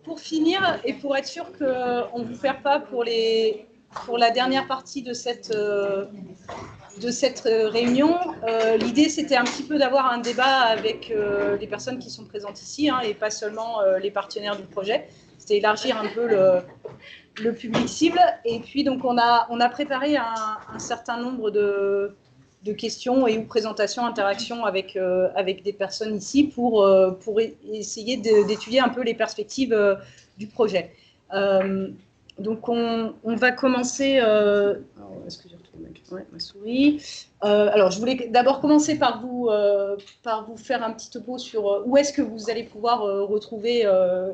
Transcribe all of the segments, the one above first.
pour finir et pour être sûr qu'on ne vous perd pas pour la dernière partie de cette réunion, l'idée c'était un petit peu d'avoir un débat avec les personnes qui sont présentes ici et pas seulement les partenaires du projet. C'était élargir un peu le public cible. Et puis donc on a préparé un certain nombre de questions et ou présentations, interactions avec des personnes ici pour essayer d'étudier un peu les perspectives du projet. Donc on va commencer. Est-ce que j'ai retrouvé ma souris? Alors je voulais d'abord commencer par vous faire un petit topo sur où est-ce que vous allez pouvoir retrouver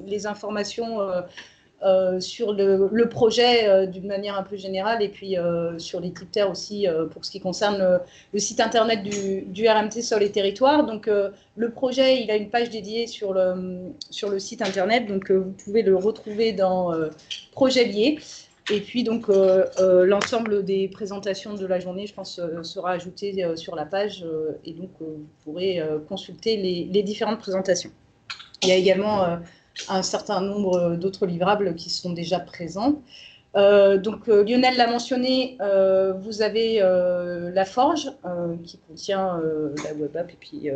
les informations sur le projet d'une manière un peu générale, et puis sur les critères aussi pour ce qui concerne le site internet du RMT Sol et Territoire. Donc le projet, il a une page dédiée sur le site internet, donc vous pouvez le retrouver dans projet lié. Et puis donc l'ensemble des présentations de la journée, je pense, sera ajouté sur la page, et donc vous pourrez consulter les différentes présentations. Il y a également un certain nombre d'autres livrables qui sont déjà présents. Donc Lionel l'a mentionné, vous avez la Forge qui contient la web app et puis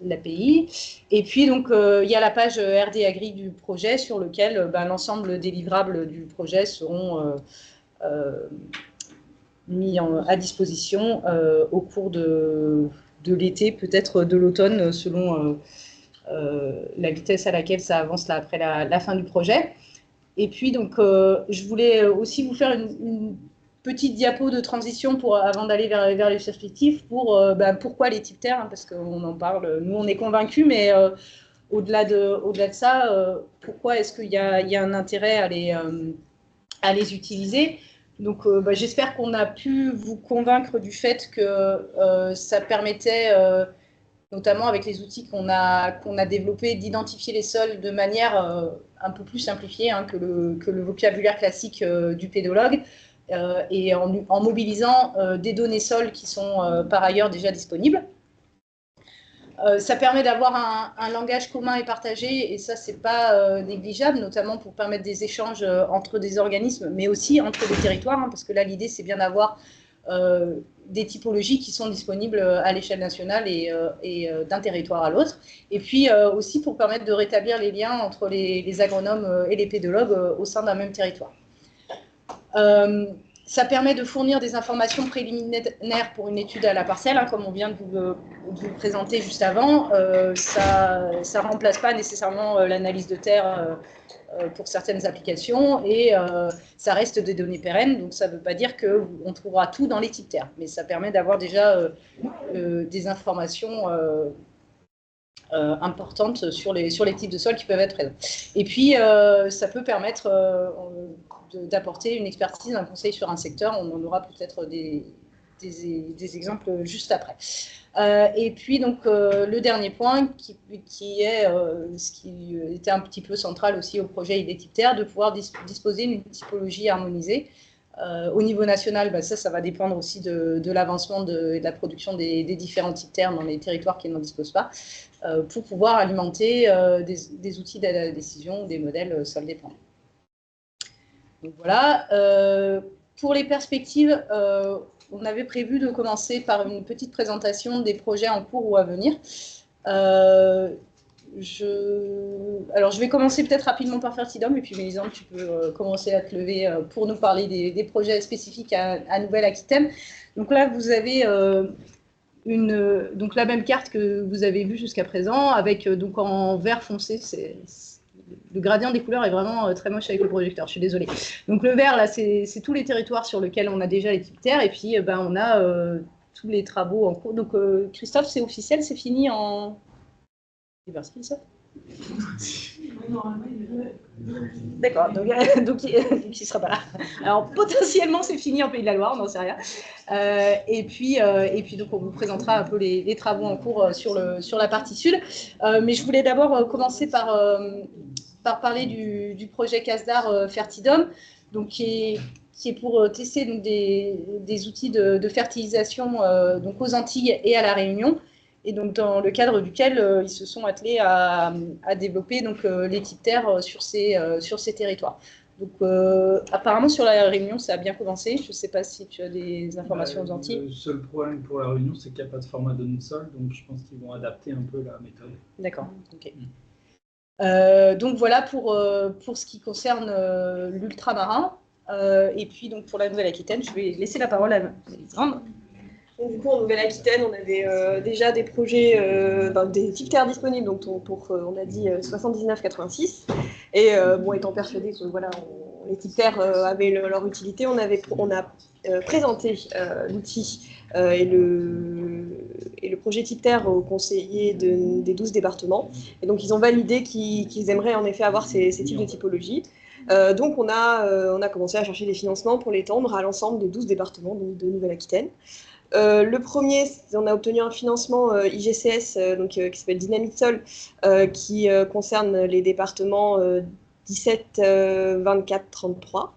l'API. Et puis donc il y a la page RD Agri du projet sur lequel l'ensemble des livrables du projet seront mis à disposition au cours de l'été, peut-être de l'automne, selon la vitesse à laquelle ça avance là, après la fin du projet. Et puis, donc, je voulais aussi vous faire une petite diapo de transition avant d'aller vers les perspectives pour pourquoi les types terres, parce qu'on en parle, nous on est convaincus, mais au-delà de ça, pourquoi est-ce qu'il y a un intérêt à les utiliser. Donc, j'espère qu'on a pu vous convaincre du fait que ça permettait notamment avec les outils qu'on a développés, d'identifier les sols de manière un peu plus simplifiée que le vocabulaire classique du pédologue, et en mobilisant des données sols qui sont par ailleurs déjà disponibles. Ça permet d'avoir un langage commun et partagé, et ça, c'est pas négligeable, notamment pour permettre des échanges entre des organismes, mais aussi entre les territoires, parce que là, l'idée, c'est bien d'avoir des typologies qui sont disponibles à l'échelle nationale et d'un territoire à l'autre. Et puis aussi pour permettre de rétablir les liens entre les agronomes et les pédologues au sein d'un même territoire. Ça permet de fournir des informations préliminaires pour une étude à la parcelle, comme on vient de vous le présenter juste avant. Ça ne remplace pas nécessairement l'analyse de terre pour certaines applications, et ça reste des données pérennes, donc ça ne veut pas dire qu'on trouvera tout dans les types terres, mais ça permet d'avoir déjà des informations importantes sur les types de sols qui peuvent être présents. Et puis, ça peut permettre d'apporter une expertise, un conseil sur un secteur. On en aura peut-être des exemples juste après. Et puis, donc, le dernier point, qui est ce qui était un petit peu central aussi au projet ID Type Terre, de pouvoir disposer d'une typologie harmonisée. Au niveau national, ça va dépendre aussi de l'avancement et de la production des différents types terres dans les territoires qui n'en disposent pas, pour pouvoir alimenter des outils d'aide à la décision, des modèles sol dépendants. Donc voilà. Pour les perspectives, on avait prévu de commencer par une petite présentation des projets en cours ou à venir. Alors, je vais commencer peut-être rapidement par Fertidom, et puis Mélisande, tu peux commencer à te lever pour nous parler des projets spécifiques à Nouvelle-Aquitaine. Donc là, vous avez donc la même carte que vous avez vue jusqu'à présent, avec donc en vert foncé. Le gradient des couleurs est vraiment très moche avec le projecteur, je suis désolée. Donc le vert, là, c'est tous les territoires sur lesquels on a déjà les types terres, et puis on a tous les travaux en cours. Donc Christophe, c'est officiel, c'est fini en... D'accord, donc il ne sera pas là. Alors potentiellement c'est fini en Pays de la Loire, on n'en sait rien. Et puis donc on vous présentera un peu les travaux en cours sur la partie sud. Mais je voulais d'abord commencer par parler du projet CASDAR Fertidom, donc qui est pour tester donc, des outils de fertilisation donc aux Antilles et à La Réunion. et donc dans le cadre duquel ils se sont attelés à développer donc, les types terres sur ces territoires. Donc apparemment sur la Réunion, ça a bien commencé. Je ne sais pas si tu as des informations aux Antilles. Le seul problème pour la Réunion, c'est qu'il n'y a pas de format données de sol, donc je pense qu'ils vont adapter un peu la méthode. D'accord, ok. Donc voilà pour ce qui concerne l'ultramarin. Et puis donc pour la Nouvelle-Aquitaine, je vais laisser la parole à Alexandre. Donc, du coup, en Nouvelle-Aquitaine, on avait déjà des projets, des types terres disponibles, donc on a dit 79,86. Et bon, étant persuadé que voilà, les types terres avaient leur utilité, on a présenté l'outil et le projet type terre aux conseillers des 12 départements. Et donc, ils ont validé qu'ils aimeraient en effet avoir ces types de typologies. Donc, on a commencé à chercher des financements pour l'étendre à l'ensemble des 12 départements de Nouvelle-Aquitaine. Le premier, on a obtenu un financement IGCS qui s'appelle Dynamite Sol, qui concerne les départements 17, 24, 33.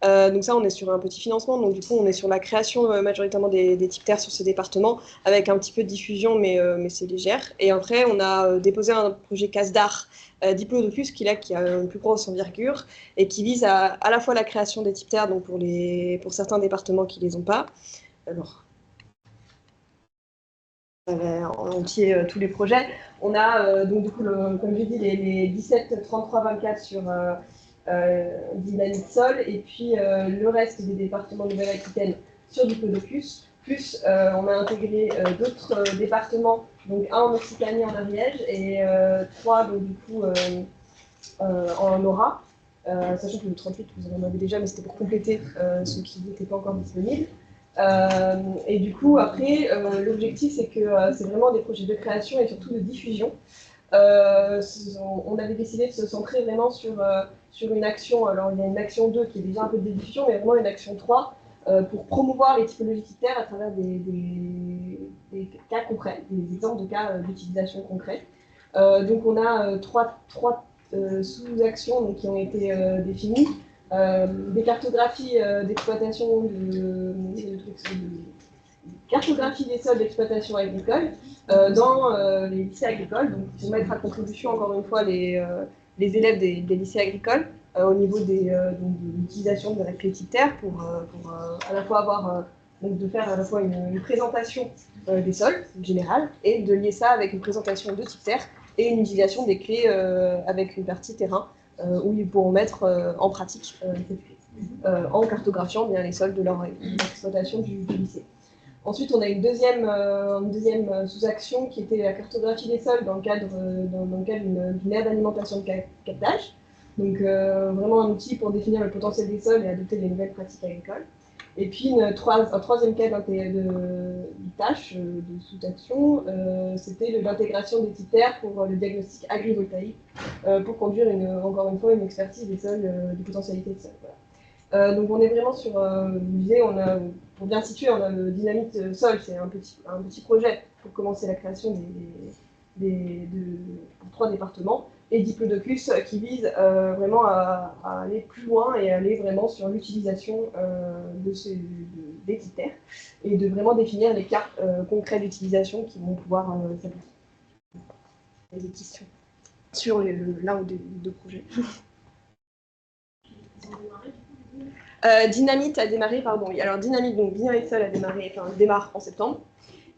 Donc ça, on est sur un petit financement. Donc du coup, on est sur la création majoritairement des types terres sur ces départements, avec un petit peu de diffusion, mais c'est légère. Et après, on a déposé un projet CASDAR Diplodocus, qui a une plus grosse envergure, et qui vise à la fois la création des types terres, donc pour certains départements qui ne les ont pas. Alors, en entier tous les projets. On a donc du coup, comme j'ai dit, les 17, 33, 24 sur Dynamite Sol, et puis le reste des départements de Nouvelle-Aquitaine sur Diplodocus. Plus on a intégré d'autres départements, donc un en Occitanie, en Ariège, et 3 donc du coup en Nora. Sachant que le 38, vous en avez déjà, mais c'était pour compléter ceux qui n'étaient pas encore disponibles. Et du coup, après, l'objectif, c'est que c'est vraiment des projets de création et surtout de diffusion. On avait décidé de se centrer vraiment sur une action. Alors, il y a une action 2 qui est déjà un peu de diffusion, mais vraiment une action 3 pour promouvoir les typologies de terre à travers des cas concrets, des exemples de cas d'utilisation concrets. Donc, on a trois sous-actions qui ont été définies. Des cartographies d'exploitation cartographie des sols d'exploitation agricole dans les lycées agricoles, donc pour mettre à contribution encore une fois les élèves des lycées agricoles au niveau de l'utilisation de la clé type terre pour à la fois avoir de faire à la fois une présentation des sols générale et de lier ça avec une présentation de type terre et une utilisation des clés avec une partie terrain où ils pourront mettre en pratique cette clé, en cartographiant bien les sols de leur exploitation du lycée. Ensuite, on a une deuxième sous-action qui était la cartographie des sols dans le cadre d'une aire d'alimentation de captage. Donc vraiment un outil pour définir le potentiel des sols et adopter des nouvelles pratiques agricoles. Et puis un troisième cas de tâche, de sous-action, c'était l'intégration des types terres pour le diagnostic agrivoltaïque, pour conduire encore une fois une expertise des sols, des potentialités de sols. Voilà. Donc on est vraiment sur, pour bien situer, on a le Dynamite Sol, c'est un petit projet pour commencer la création de 3 départements, et Diplodocus qui vise vraiment à aller plus loin et aller vraiment sur l'utilisation des types terres et de vraiment définir les cas concrets d'utilisation qui vont pouvoir s'appliquer. Il y a des questions sur l'un ou des deux projets. Dynamite a démarré, pardon, oui. Alors Dynamite, donc Dynamite Sol démarre en septembre.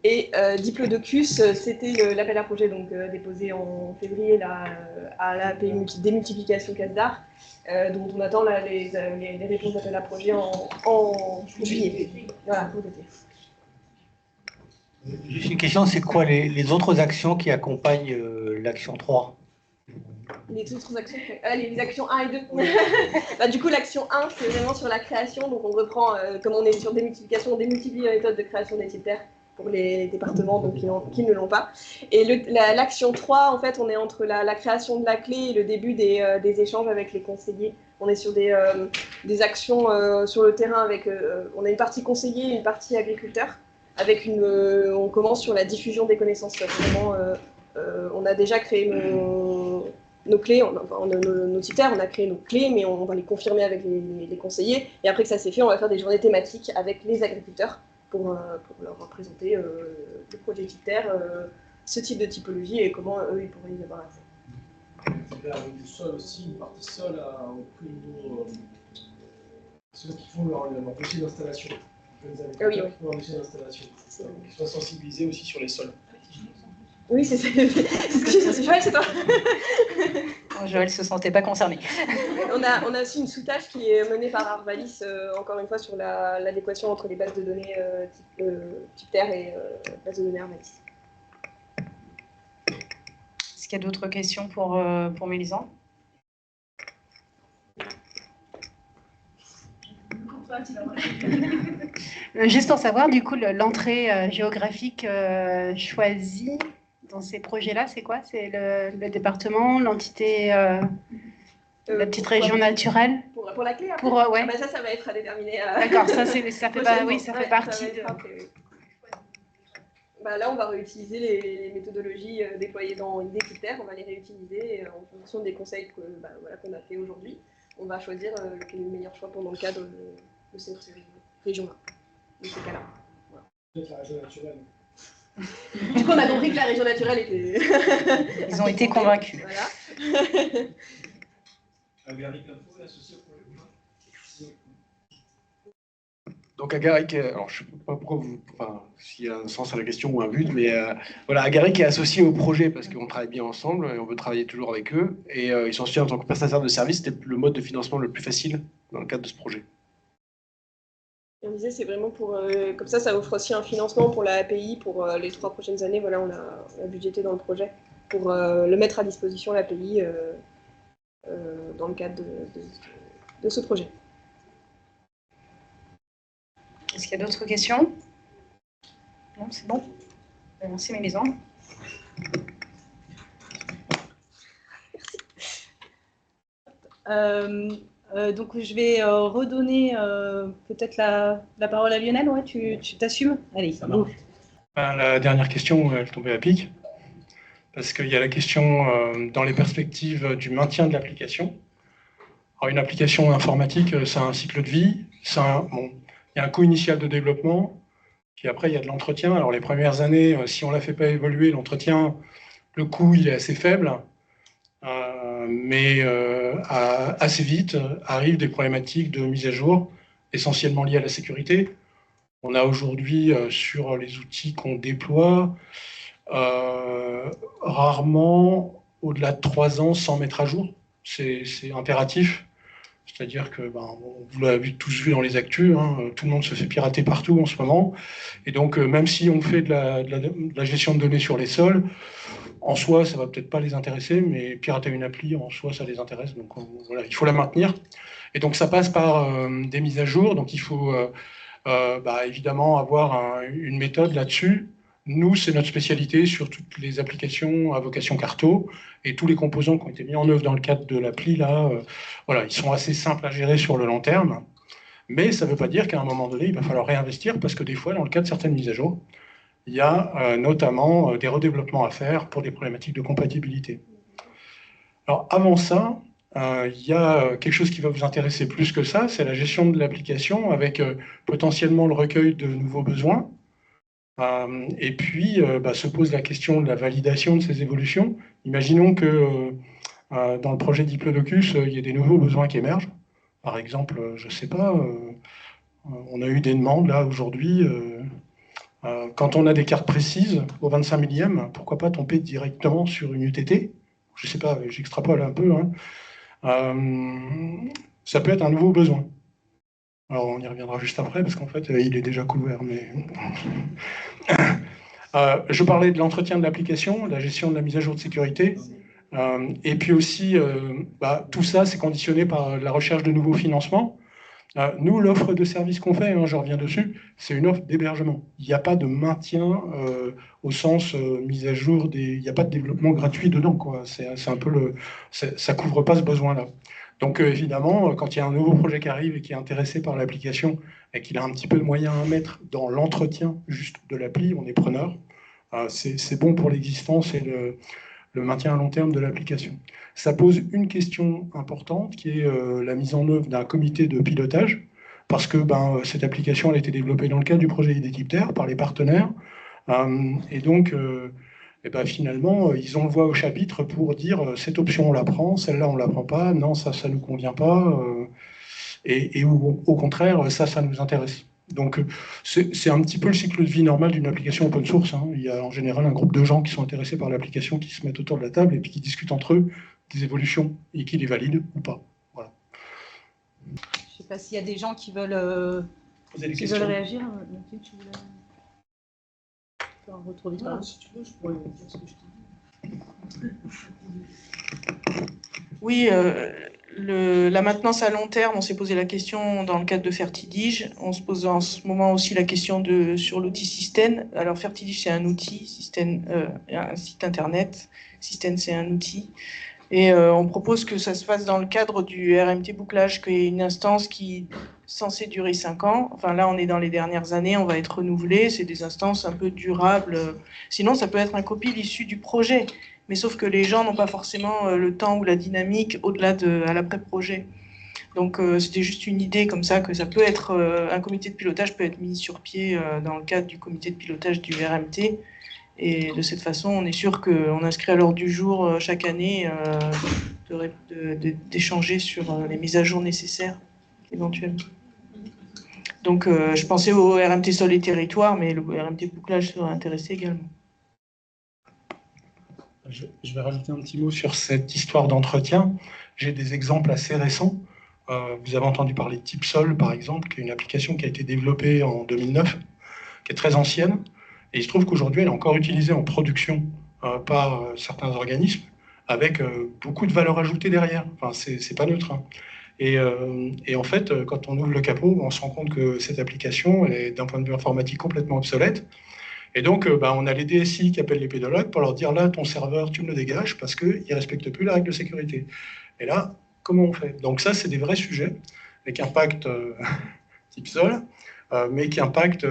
Et Diplodocus, c'était l'appel à projet déposé en février à la démultiplication CASDAR, dont on attend les réponses d'appel à projet en juillet. Voilà, pour l'été. Juste une question, c'est quoi les autres actions qui accompagnent l'action 3? Les autres actions, les actions 1 et 2. Bah, du coup, l'action 1, c'est vraiment sur la création. Donc, on reprend, comme on est sur démultiplication, on démultiplie la méthode de création des types terres pour les départements donc, qui ne l'ont pas. Et l'action 3, en fait, on est entre la création de la clé et le début des échanges avec les conseillers. On est sur des actions sur le terrain avec... on a une partie conseiller et une partie agriculteur. On commence sur la diffusion des connaissances. Vraiment, on a déjà créé nos clés, nos types terres, on a créé nos clés, mais on va les confirmer avec les conseillers. Et après que ça s'est fait, on va faire des journées thématiques avec les agriculteurs pour leur présenter le projet TIPTER, ce type de typologie et comment eux ils pourraient y avoir accès. Avec du sol aussi, une partie sol au plus niveau ceux qui font leur dossier d'installation. Oui. Leur dossier d'installation. Qu'ils soient sensibilisés aussi sur les sols. Oui, c'est Joël, c'est toi. Joël ne se sentait pas concerné. On a aussi une sous-tâche qui est menée par Arvalis, encore une fois, sur l'adéquation entre les bases de données TIPTER et bases de données Arvalis. Est-ce qu'il y a d'autres questions pour Mélisande? Juste pour savoir, du coup, l'entrée géographique choisie dans ces projets-là, c'est quoi? C'est le département, l'entité, la petite région naturelle? Pour la clé, après ouais. Ah bah ça va être à déterminer. D'accord, ça fait partie de... Bah là, on va réutiliser les méthodologies déployées dans IDE TIPTER, on va les réutiliser en fonction des conseils qu'on a fait aujourd'hui. On va choisir quel est le meilleur choix pendant le cadre de cette région-là, de ces cas-là. Voilà. Peut-être la région naturelle. Du coup, on a compris que la région naturelle était... Ils ont été convaincus. Voilà. Agaric Info est associé au projet. Donc Agaric, alors je ne sais pas pourquoi s'il y a un sens à la question ou un but, mais voilà, Agaric est associé au projet parce qu'on travaille bien ensemble et on veut travailler toujours avec eux. Et ils sont associés en tant que prestataire de service, c'était le mode de financement le plus facile dans le cadre de ce projet. On disait, c'est vraiment pour... comme ça offre aussi un financement pour la API pour les 3 prochaines années. Voilà, on a budgété dans le projet pour le mettre à disposition, l'API, dans le cadre de ce projet. Est-ce qu'il y a d'autres questions? Non, c'est bon. Merci Mélisande. Donc je vais redonner peut-être la parole à Lionel. Ouais, tu t'assumes? Allez. Ça marche. La dernière question, elle tombait à pic, parce qu'il y a la question dans les perspectives du maintien de l'application. Alors une application informatique, ça a un cycle de vie, il y a un coût initial de développement, puis après il y a de l'entretien. Alors les premières années, si on ne la fait pas évoluer, l'entretien, le coût il est assez faible, mais assez vite arrivent des problématiques de mise à jour, essentiellement liées à la sécurité. On a aujourd'hui sur les outils qu'on déploie, rarement au-delà de 3 ans sans mettre à jour. C'est impératif. C'est-à-dire que, vous l'avez tous vu dans les actus, hein, tout le monde se fait pirater partout en ce moment. Et donc, même si on fait de la gestion de données sur les sols, en soi, ça ne va peut-être pas les intéresser, mais pirater une appli, en soi, ça les intéresse. Donc, voilà, il faut la maintenir. Et donc, ça passe par des mises à jour. Donc, il faut évidemment avoir une méthode là-dessus. Nous, c'est notre spécialité sur toutes les applications à vocation carto et tous les composants qui ont été mis en œuvre dans le cadre de l'appli, là, voilà, ils sont assez simples à gérer sur le long terme. Mais ça ne veut pas dire qu'à un moment donné, il va falloir réinvestir parce que des fois, dans le cadre de certaines mises à jour, il y a notamment des redéveloppements à faire pour des problématiques de compatibilité. Alors, avant ça, il y a quelque chose qui va vous intéresser plus que ça, c'est la gestion de l'application avec potentiellement le recueil de nouveaux besoins. Et puis, se pose la question de la validation de ces évolutions. Imaginons que dans le projet Diplodocus, il y ait des nouveaux besoins qui émergent. Par exemple, je ne sais pas, on a eu des demandes là aujourd'hui. Quand on a des cartes précises au 25 millième, pourquoi pas tomber directement sur une UTT? Je ne sais pas, j'extrapole un peu. Ça peut être un nouveau besoin. Alors, on y reviendra juste après, parce qu'en fait, il est déjà couvert. Mais... je parlais de l'entretien de l'application, de la gestion de la mise à jour de sécurité. Et puis aussi, tout ça, c'est conditionné par la recherche de nouveaux financements. Nous, l'offre de service qu'on fait, je reviens dessus, c'est une offre d'hébergement. Il n'y a pas de maintien au sens mise à jour, il n'y a pas de développement gratuit dedans, quoi. C'est un peu ça ne couvre pas ce besoin-là. Donc évidemment, quand il y a un nouveau projet qui arrive et qui est intéressé par l'application et qu'il a un petit peu de moyens à mettre dans l'entretien juste de l'appli, on est preneur. C'est bon pour l'existence et le maintien à long terme de l'application. Ça pose une question importante qui est la mise en œuvre d'un comité de pilotage. parce que cette application elle a été développée dans le cadre du projet Idétipter par les partenaires. Et donc, finalement, ils envoient au chapitre pour dire cette option on la prend, celle-là on la prend pas, non ça nous convient pas, et au contraire ça nous intéresse. Donc c'est un petit peu le cycle de vie normal d'une application open source. Hein. Il y a en général un groupe de gens qui sont intéressés par l'application qui se mettent autour de la table et puis qui discutent entre eux des évolutions et qui les valident ou pas. Voilà. Je ne sais pas s'il y a des gens qui veulent, réagir. Tu voulais... un retour du travail. Si tu veux, je pourrais dire ce que je t'ai dit. Oui, la maintenance à long terme, on s'est posé la question dans le cadre de Fertidige. On se pose en ce moment aussi la question sur l'outil Systène. Alors Fertidige, c'est un outil, Systène, un site internet. Systène, c'est un outil. Et on propose que ça se fasse dans le cadre du RMT bouclage, qui est une instance qui est censée durer 5 ans. Enfin là, on est dans les dernières années, on va être renouvelé. C'est des instances un peu durables. Sinon, ça peut être un copie issu du projet. Mais sauf que les gens n'ont pas forcément le temps ou la dynamique au-delà à l'après-projet. Donc c'était juste une idée comme ça, que ça peut être, un comité de pilotage peut être mis sur pied dans le cadre du comité de pilotage du RMT. Et de cette façon, on est sûr qu'on inscrit à l'ordre du jour chaque année d'échanger sur les mises à jour nécessaires, éventuellement. Donc je pensais au RMT Sol et Territoire, mais le RMT Bouclage serait intéressé également. Je vais rajouter un petit mot sur cette histoire d'entretien. J'ai des exemples assez récents. Vous avez entendu parler de TipSol, par exemple, qui est une application qui a été développée en 2009, qui est très ancienne. Et il se trouve qu'aujourd'hui, elle est encore utilisée en production par certains organismes, avec beaucoup de valeur ajoutée derrière. Enfin, c'est pas neutre. Hein. Et en fait, quand on ouvre le capot, on se rend compte que cette application est, d'un point de vue informatique, complètement obsolète. Et donc, on a les DSI qui appellent les pédologues pour leur dire, là, ton serveur, tu me le dégages parce qu'il ne respecte plus la règle de sécurité. Et là, comment on fait? Donc ça, c'est des vrais sujets, avec impact type Sol, mais qui impactent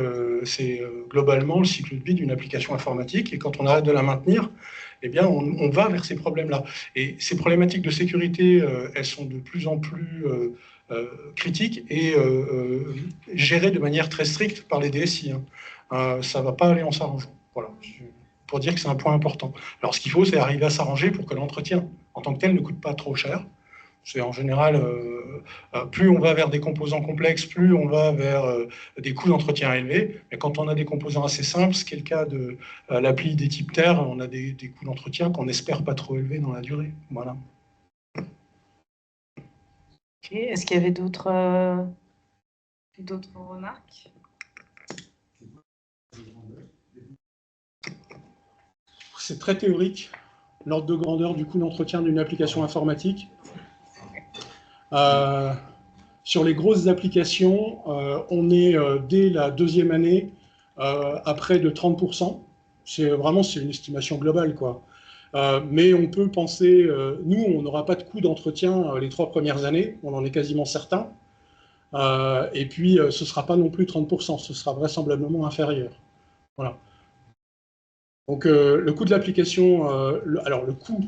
globalement le cycle de vie d'une application informatique. Et quand on arrête de la maintenir, eh bien, on va vers ces problèmes-là. Et ces problématiques de sécurité, elles sont de plus en plus critiques et gérées de manière très stricte par les DSI. Hein. Ça ne va pas aller en s'arrangeant. Voilà, pour dire que c'est un point important. Alors, ce qu'il faut, c'est arriver à s'arranger pour que l'entretien, en tant que tel, ne coûte pas trop cher. C'est en général, plus on va vers des composants complexes, plus on va vers des coûts d'entretien élevés. Mais quand on a des composants assez simples, ce qui est le cas de l'appli Idétipter, on a des coûts d'entretien qu'on espère pas trop élevés dans la durée. Voilà. Ok. Est-ce qu'il y avait d'autres remarques? C'est très théorique, l'ordre de grandeur du coût d'entretien d'une application informatique. Sur les grosses applications, on est dès la deuxième année à près de 30%. C'est une estimation globale, quoi. Mais on peut penser, nous, on n'aura pas de coût d'entretien les 3 premières années, on en est quasiment certain. Et puis, ce ne sera pas non plus 30%, ce sera vraisemblablement inférieur. Voilà. Donc, le coût de l'application, alors le coût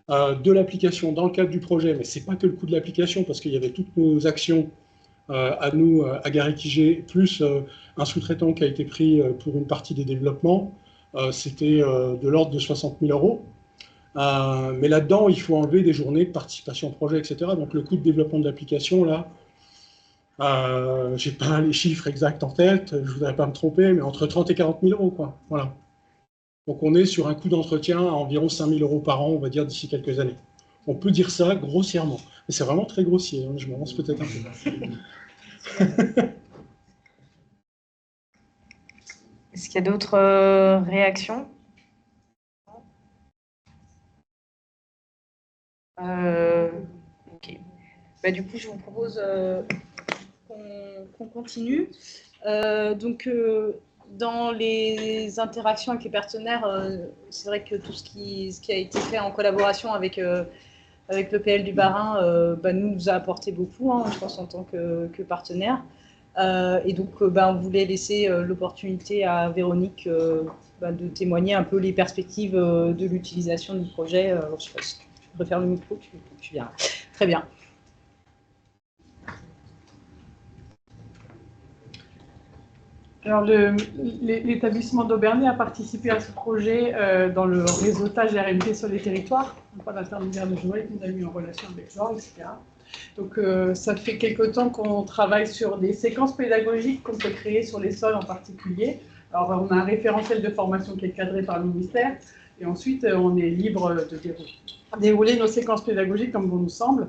de l'application dans le cadre du projet, mais ce n'est pas que le coût de l'application, parce qu'il y avait toutes nos actions à nous, à Garikigé, plus un sous-traitant qui a été pris pour une partie des développements, c'était de l'ordre de 60 000 €. Mais là-dedans, il faut enlever des journées de participation au projet, etc. Donc le coût de développement de l'application, là, je n'ai pas les chiffres exacts en tête, je ne voudrais pas me tromper, mais entre 30 et 40 000 €, quoi. Voilà. Donc on est sur un coût d'entretien à environ 5 000 € par an, on va dire, d'ici quelques années. On peut dire ça grossièrement. Mais c'est vraiment très grossier, hein, je me lance peut-être un peu. Est-ce qu'il y a d'autres réactions? Ok. Du coup, je vous propose qu'on continue. Dans les interactions avec les partenaires, c'est vrai que tout ce qui a été fait en collaboration avec l'EPL du Bas-Rhin nous a apporté beaucoup, hein, je pense, en tant que partenaire. Et donc, on voulait laisser l'opportunité à Véronique de témoigner un peu les perspectives de l'utilisation du projet. Je sais pas si tu préfères le micro, tu viens. Très bien. Alors, l'établissement d'Aubernay a participé à ce projet dans le réseautage RMT sur les territoires, par l'intermédiaire de Joël, qu'on a mis en relation avec Jean, etc. Donc, ça fait quelque temps qu'on travaille sur des séquences pédagogiques qu'on peut créer sur les sols en particulier. Alors, on a un référentiel de formation qui est cadré par le ministère, et ensuite, on est libre de dérouler nos séquences pédagogiques comme bon nous semble.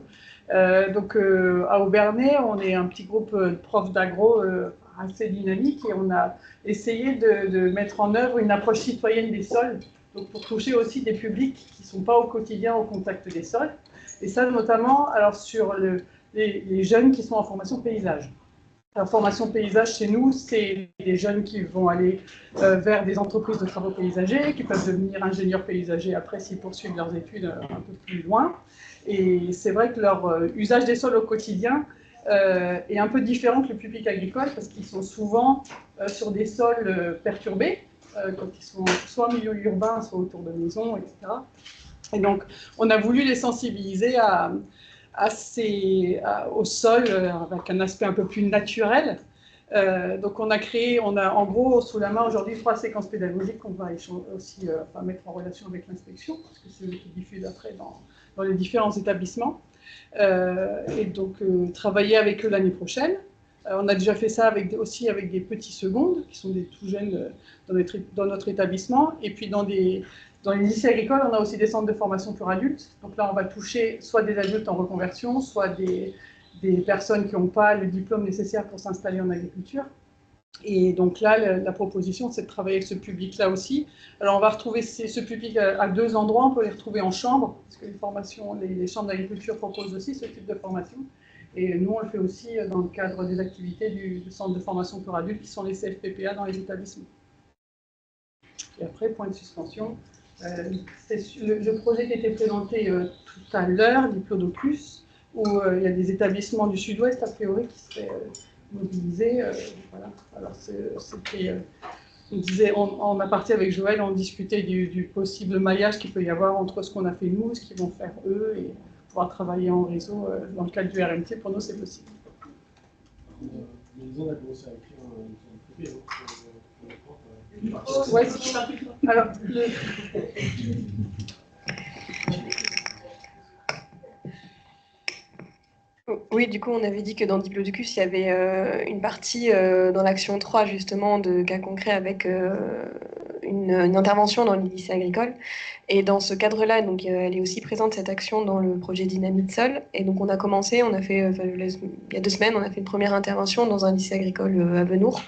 Donc, à Aubernay, on est un petit groupe de profs d'agro assez dynamique et on a essayé de mettre en œuvre une approche citoyenne des sols, donc pour toucher aussi des publics qui ne sont pas au quotidien au contact des sols. Et ça, notamment alors, sur les jeunes qui sont en formation paysage. La formation paysage chez nous, c'est les jeunes qui vont aller vers des entreprises de travaux paysagers, qui peuvent devenir ingénieurs paysagers après s'ils poursuivent leurs études un peu plus loin. Et c'est vrai que leur usage des sols au quotidien est un peu différent que le public agricole parce qu'ils sont souvent sur des sols perturbés, quand ils sont soit en milieu urbain, soit autour de maisons, etc. Et donc, on a voulu les sensibiliser au sol avec un aspect un peu plus naturel. Donc, on a en gros sous la main aujourd'hui 3 séquences pédagogiques qu'on va aussi mettre en relation avec l'inspection, parce que c'est eux qui diffusent après dans les différents établissements. Et donc, travailler avec eux l'année prochaine. On a déjà fait ça aussi avec des petits secondes, qui sont des tout jeunes dans notre établissement. Et puis, dans les lycées agricoles, on a aussi des centres de formation pour adultes. Donc là, on va toucher soit des adultes en reconversion, soit des personnes qui n'ont pas le diplôme nécessaire pour s'installer en agriculture. Et donc là, la proposition, c'est de travailler avec ce public-là aussi. Alors, on va retrouver ce public à 2 endroits. On peut les retrouver en chambre, parce que les chambres d'agriculture proposent aussi ce type de formation. Et nous, on le fait aussi dans le cadre des activités du centre de formation pour adultes, qui sont les CFPPA dans les établissements. Et après, point de suspension. C'est le projet qui a été présenté tout à l'heure, Diplodocus, où il y a des établissements du sud-ouest, a priori, qui seraient mobilisés. Voilà. Alors, on a parti avec Joël, on discutait du possible maillage qu'il peut y avoir entre ce qu'on a fait nous, ce qu'ils vont faire eux, et pouvoir travailler en réseau dans le cadre du RMT. Pour nous, c'est possible. Les zones a commencé à écrire une copie, ouais, alors, Oui, du coup, on avait dit que dans Diplodocus, il y avait une partie dans l'action 3, justement, de cas concrets avec une intervention dans les lycées agricoles. Et dans ce cadre-là, donc, elle est aussi présente, cette action, dans le projet Dynamite Sol. Et donc, on a commencé, il y a 2 semaines, on a fait une première intervention dans un lycée agricole à Venours,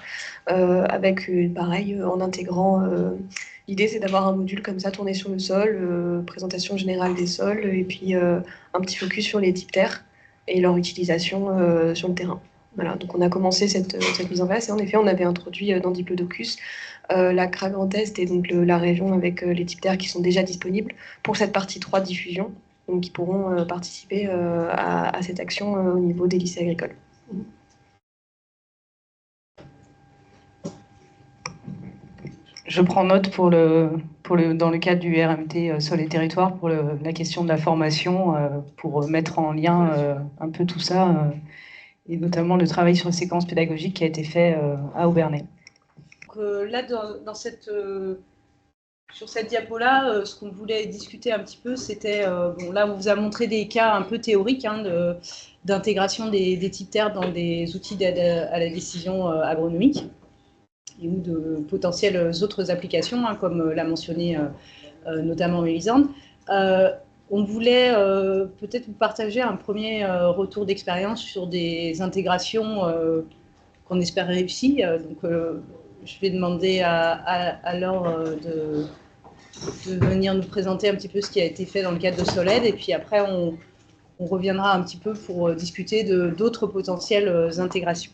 avec, pareil, en intégrant... L'idée, c'est d'avoir un module comme ça, tourné sur le sol, présentation générale des sols, et puis un petit focus sur les types terres et leur utilisation sur le terrain. Voilà, donc on a commencé cette mise en place, et en effet, on avait introduit dans Diplodocus la CRA Grand Est et donc la région avec les types terres qui sont déjà disponibles pour cette partie 3 diffusion, donc qui pourront participer à cette action au niveau des lycées agricoles. Je prends note dans le cadre du RMT Sol et Territoire pour la question de la formation, pour mettre en lien un peu tout ça, et notamment le travail sur les séquences pédagogiques qui a été fait à Aubernay. Là, sur cette diapo-là, ce qu'on voulait discuter un petit peu, c'était, là, on vous a montré des cas un peu théoriques d'intégration des types terres dans des outils d'aide à la décision agronomique, ou de potentielles autres applications, comme l'a mentionné notamment Mélisande. On voulait peut-être vous partager un premier retour d'expérience sur des intégrations qu'on espère réussies. Donc, je vais demander à Laure de venir nous présenter un petit peu ce qui a été fait dans le cadre de Soled, et puis après, on reviendra un petit peu pour discuter d'autres potentielles intégrations.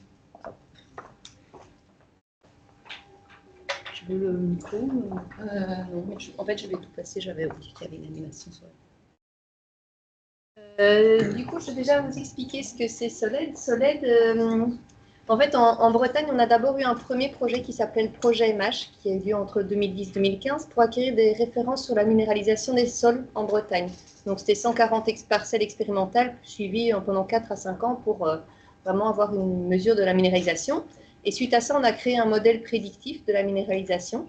Tu veux le micro Non, en fait, je vais tout passer. J'avais oublié qu'il y avait une animation sur du coup, je vais déjà vous expliquer ce que c'est Soled. Soled, en fait, en Bretagne, on a d'abord eu un premier projet qui s'appelait le projet MH, qui a eu lieu entre 2010 et 2015, pour acquérir des références sur la minéralisation des sols en Bretagne. Donc, c'était 140 parcelles expérimentales suivies pendant 4 à 5 ans pour vraiment avoir une mesure de la minéralisation. Et suite à ça, on a créé un modèle prédictif de la minéralisation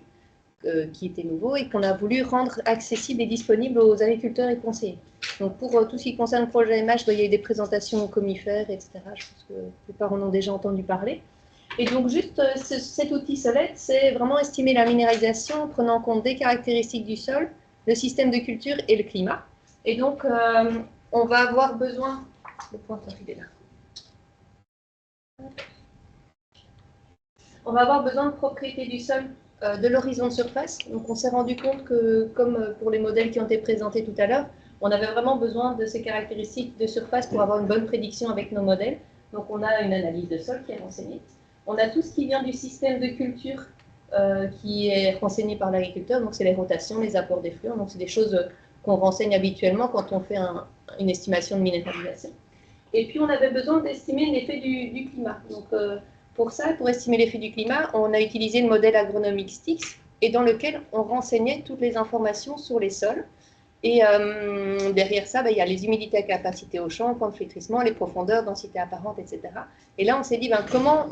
qui était nouveau et qu'on a voulu rendre accessible et disponible aux agriculteurs et conseillers. Donc pour tout ce qui concerne le projet MH, il y a eu des présentations aux comifères, etc. Je pense que la plupart en ont déjà entendu parler. Et donc juste cet outil SOLED, c'est vraiment estimer la minéralisation en prenant en compte des caractéristiques du sol, le système de culture et le climat. Et donc on va avoir besoin... Le pointeur, il est là. On va avoir besoin de propriétés du sol, de l'horizon de surface. Donc on s'est rendu compte que, comme pour les modèles qui ont été présentés tout à l'heure, on avait vraiment besoin de ces caractéristiques de surface pour avoir une bonne prédiction avec nos modèles. Donc on a une analyse de sol qui est renseignée. On a tout ce qui vient du système de culture qui est renseigné par l'agriculteur. Donc c'est les rotations, les apports d'effluents. Donc c'est des choses qu'on renseigne habituellement quand on fait une estimation de minéralisation. Et puis on avait besoin d'estimer l'effet du climat. Donc pour ça, pour estimer l'effet du climat, on a utilisé le modèle agronomique STIX et dans lequel on renseignait toutes les informations sur les sols. Et derrière ça, il y a les humidités à capacité au champ, point de flétrissement, les profondeurs, densité apparente, etc. Et là, on s'est dit comment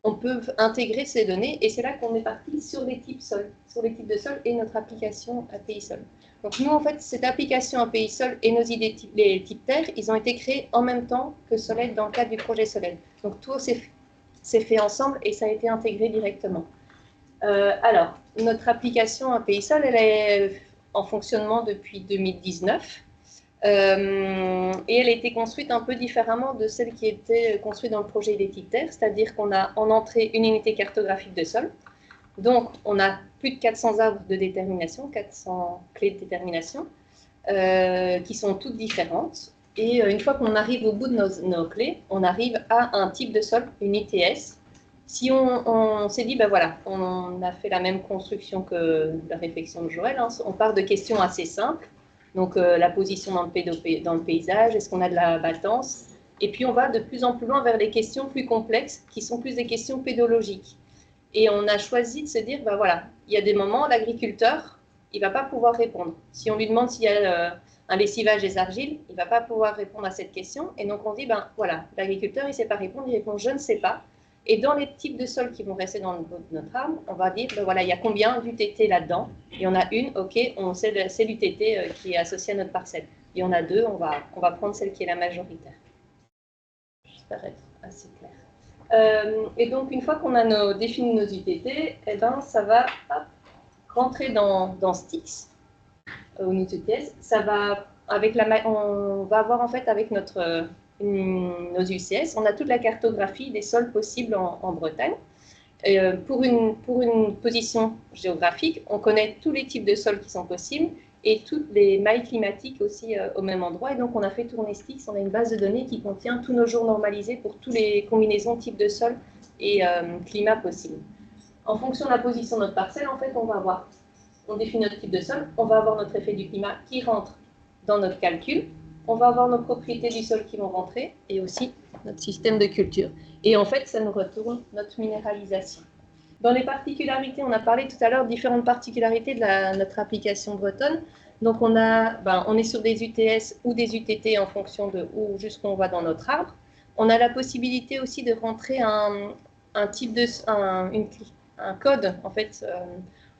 on peut intégrer ces données. Et c'est là qu'on est parti sur les types sol, sur les types de sol et notre application API Sol. Donc nous, en fait, cette application API Sol et nos idées les types terre, ils ont été créés en même temps que Soled dans le cadre du projet Soled. Donc tout s'est fait ensemble et ça a été intégré directement. Alors, notre application API Sol, elle est en fonctionnement depuis 2019 et elle a été construite un peu différemment de celle qui était construite dans le projet des types terre, c'est-à-dire qu'on a en entrée une unité cartographique de sol. Donc, on a plus de 400 arbres de détermination, 400 clés de détermination, qui sont toutes différentes. Et une fois qu'on arrive au bout de nos clés, on arrive à un type de sol, une ITS. Si on s'est dit, voilà, on a fait la même construction que la réflexion de Joël, hein, on part de questions assez simples. Donc, la position dans le paysage, est-ce qu'on a de la battance? Et puis, on va de plus en plus loin vers des questions plus complexes, qui sont plus des questions pédologiques. Et on a choisi de se dire, voilà, il y a des moments, l'agriculteur, il ne va pas pouvoir répondre. Si on lui demande s'il y a un lessivage des argiles, il ne va pas pouvoir répondre à cette question. Et donc on dit, voilà, l'agriculteur, il ne sait pas répondre, il répond, je ne sais pas. Et dans les types de sols qui vont rester dans notre arbre, on va dire, voilà, il y a combien d'UTT là-dedans? Il y en a une, ok, on sait c'est l'UTT qui est associée à notre parcelle. Il y en a deux, on va prendre celle qui est la majoritaire. J'espère être assez clair. Et donc, une fois qu'on a défini nos UTT, ça va rentrer dans STIX, ou nos UTS. Ça va, on va avoir en fait avec nos UCS, on a toute la cartographie des sols possibles en Bretagne. Pour une position géographique, on connaît tous les types de sols qui sont possibles et toutes les mailles climatiques aussi au même endroit. Et donc, on a fait tourner STIX, on a une base de données qui contient tous nos jours normalisés pour toutes les combinaisons types de sol et climat possibles. En fonction de la position de notre parcelle, en fait, on définit notre type de sol, on va avoir notre effet du climat qui rentre dans notre calcul, on va avoir nos propriétés du sol qui vont rentrer et aussi notre système de culture. Et en fait, ça nous retourne notre minéralisation. Dans les particularités, on a parlé tout à l'heure de différentes particularités de notre application bretonne. Donc, on est sur des UTS ou des UTT en fonction de où jusqu'où on va dans notre arbre. On a la possibilité aussi de rentrer un code, en fait,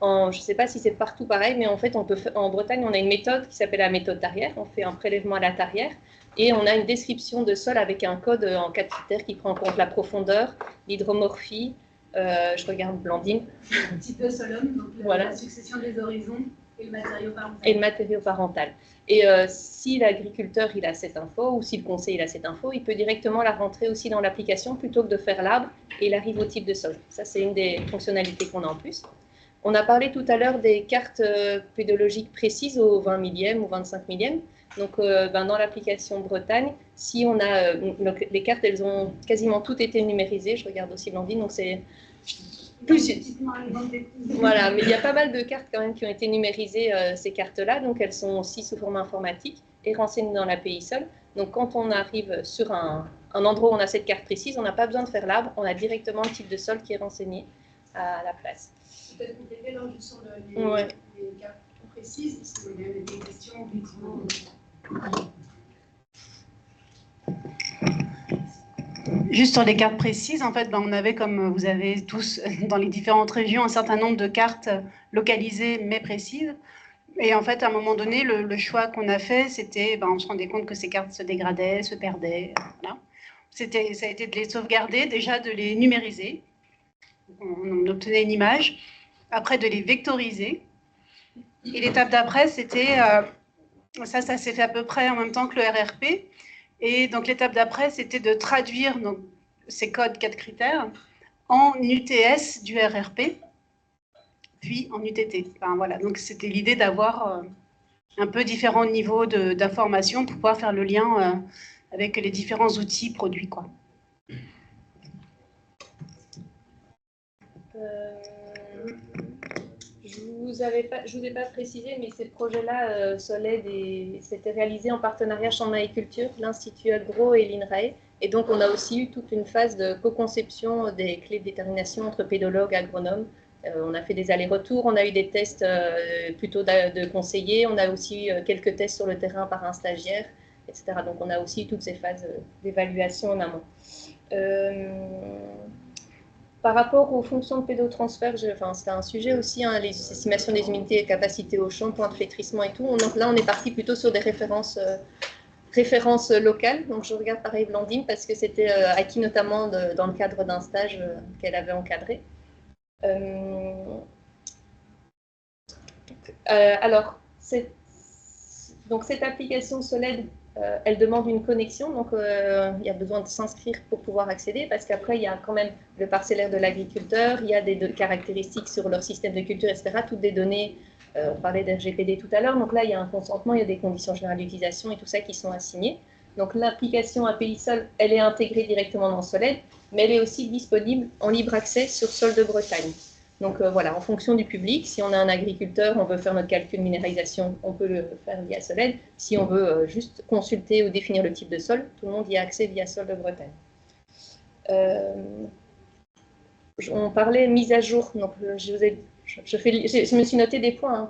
je ne sais pas si c'est partout pareil, mais en fait, en Bretagne, on a une méthode qui s'appelle la méthode tarière. On fait un prélèvement à la tarière et on a une description de sol avec un code en 4 critères qui prend en compte la profondeur, l'hydromorphie, je regarde Blandine. Le type de solum, donc la succession des horizons et le matériau parental. Et le matériau parental. Et si l'agriculteur il a cette info ou si le conseiller il a cette info, il peut directement la rentrer aussi dans l'application plutôt que de faire l'arbre et il arrive au type de sol. Ça, c'est une des fonctionnalités qu'on a en plus. On a parlé tout à l'heure des cartes pédologiques précises au 20 millième ou 25 millième. Donc, dans l'application Bretagne, si on a les cartes, elles ont quasiment toutes été numérisées. Je regarde aussi Blandine, donc c'est plus. Voilà, mais il y a pas mal de cartes quand même qui ont été numérisées, ces cartes-là. Donc, elles sont aussi sous format informatique et renseignées dans l'API Sol. Donc, quand on arrive sur un endroit où on a cette carte précise, on n'a pas besoin de faire l'arbre, on a directement le type de sol qui est renseigné à la place. Peut-être compléter sur les cartes précises, parce qu'il y avait des questions effectivement. Juste sur les cartes précises, en fait, on avait, comme vous avez tous dans les différentes régions, un certain nombre de cartes localisées mais précises. Et en fait, à un moment donné, le choix qu'on a fait, c'était, on se rendait compte que ces cartes se dégradaient, se perdaient. Voilà. Ça a été de les sauvegarder, déjà de les numériser. On obtenait une image. Après, de les vectoriser. Et l'étape d'après, c'était, ça s'est fait à peu près en même temps que le RRP. Et donc, l'étape d'après, c'était de traduire donc, ces codes 4 critères en UTS du RRP, puis en UTT. Enfin, voilà. Donc, c'était l'idée d'avoir un peu différents niveaux d'information pour pouvoir faire le lien avec les différents outils produits, quoi. Je vous ai pas précisé, mais ces projets-là, Soled, c'était réalisé en partenariat Chambre d'agriculture, l'Institut Agro et l'INRAE. Et donc, on a aussi eu toute une phase de co-conception des clés de détermination entre pédologues et agronomes. On a fait des allers-retours, on a eu des tests plutôt de conseillers, on a aussi quelques tests sur le terrain par un stagiaire, etc. Donc, on a aussi toutes ces phases d'évaluation en amont. Par rapport aux fonctions de pédotransfert, c'était un sujet aussi, hein, les estimations des humidités et capacités au champ, points de flétrissement et tout. Donc là, on est parti plutôt sur des références locales. Donc je regarde pareil Blandine parce que c'était acquis notamment dans le cadre d'un stage qu'elle avait encadré. Alors, cette application Soled, elle demande une connexion, donc il y a besoin de s'inscrire pour pouvoir accéder, parce qu'après, il y a quand même le parcellaire de l'agriculteur, il y a des caractéristiques sur leur système de culture, etc., toutes des données, on parlait d'RGPD tout à l'heure, donc là, il y a un consentement, il y a des conditions générales d'utilisation et tout ça qui sont assignées. Donc l'application API Sol, elle est intégrée directement dans Soled, mais elle est aussi disponible en libre accès sur Sol de Bretagne. Donc voilà, en fonction du public, si on a un agriculteur, on veut faire notre calcul minéralisation, on peut le faire via Soled. Si on veut juste consulter ou définir le type de sol, tout le monde y a accès via Sol de Bretagne. On parlait mise à jour, donc je me suis noté des points, hein,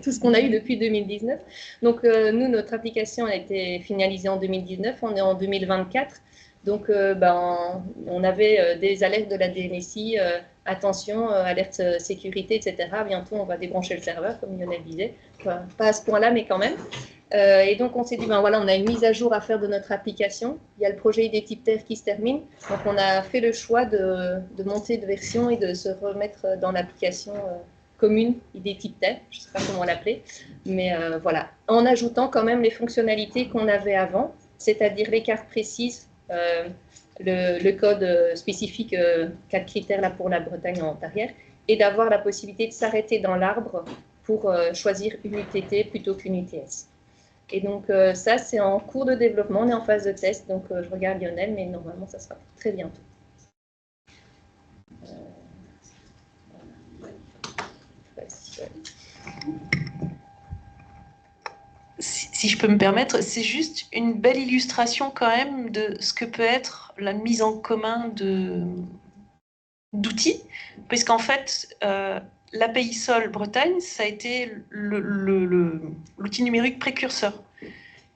tout ce qu'on a eu depuis 2019. Donc nous, notre application a été finalisée en 2019, on est en 2024. Donc, on avait des alertes de la DNSI, attention, alerte sécurité, etc. Bientôt, on va débrancher le serveur, comme Lionel disait. Enfin, pas à ce point-là, mais quand même. Et donc, on s'est dit, voilà, on a une mise à jour à faire de notre application. Il y a le projet ID type terre qui se termine. Donc, on a fait le choix de monter de version et de se remettre dans l'application commune ID type terre. Je ne sais pas comment l'appeler. Mais voilà, en ajoutant quand même les fonctionnalités qu'on avait avant, c'est-à-dire les cartes précises, le code spécifique 4 critères là pour la Bretagne en arrière, et d'avoir la possibilité de s'arrêter dans l'arbre pour choisir une UTT plutôt qu'une UTS. Et donc ça, c'est en cours de développement, on est en phase de test, donc je regarde Lionel, mais normalement ça sera très bientôt. Si je peux me permettre, c'est juste une belle illustration quand même de ce que peut être la mise en commun d'outils, puisqu'en fait, l'API Sol Bretagne, ça a été l'outil numérique précurseur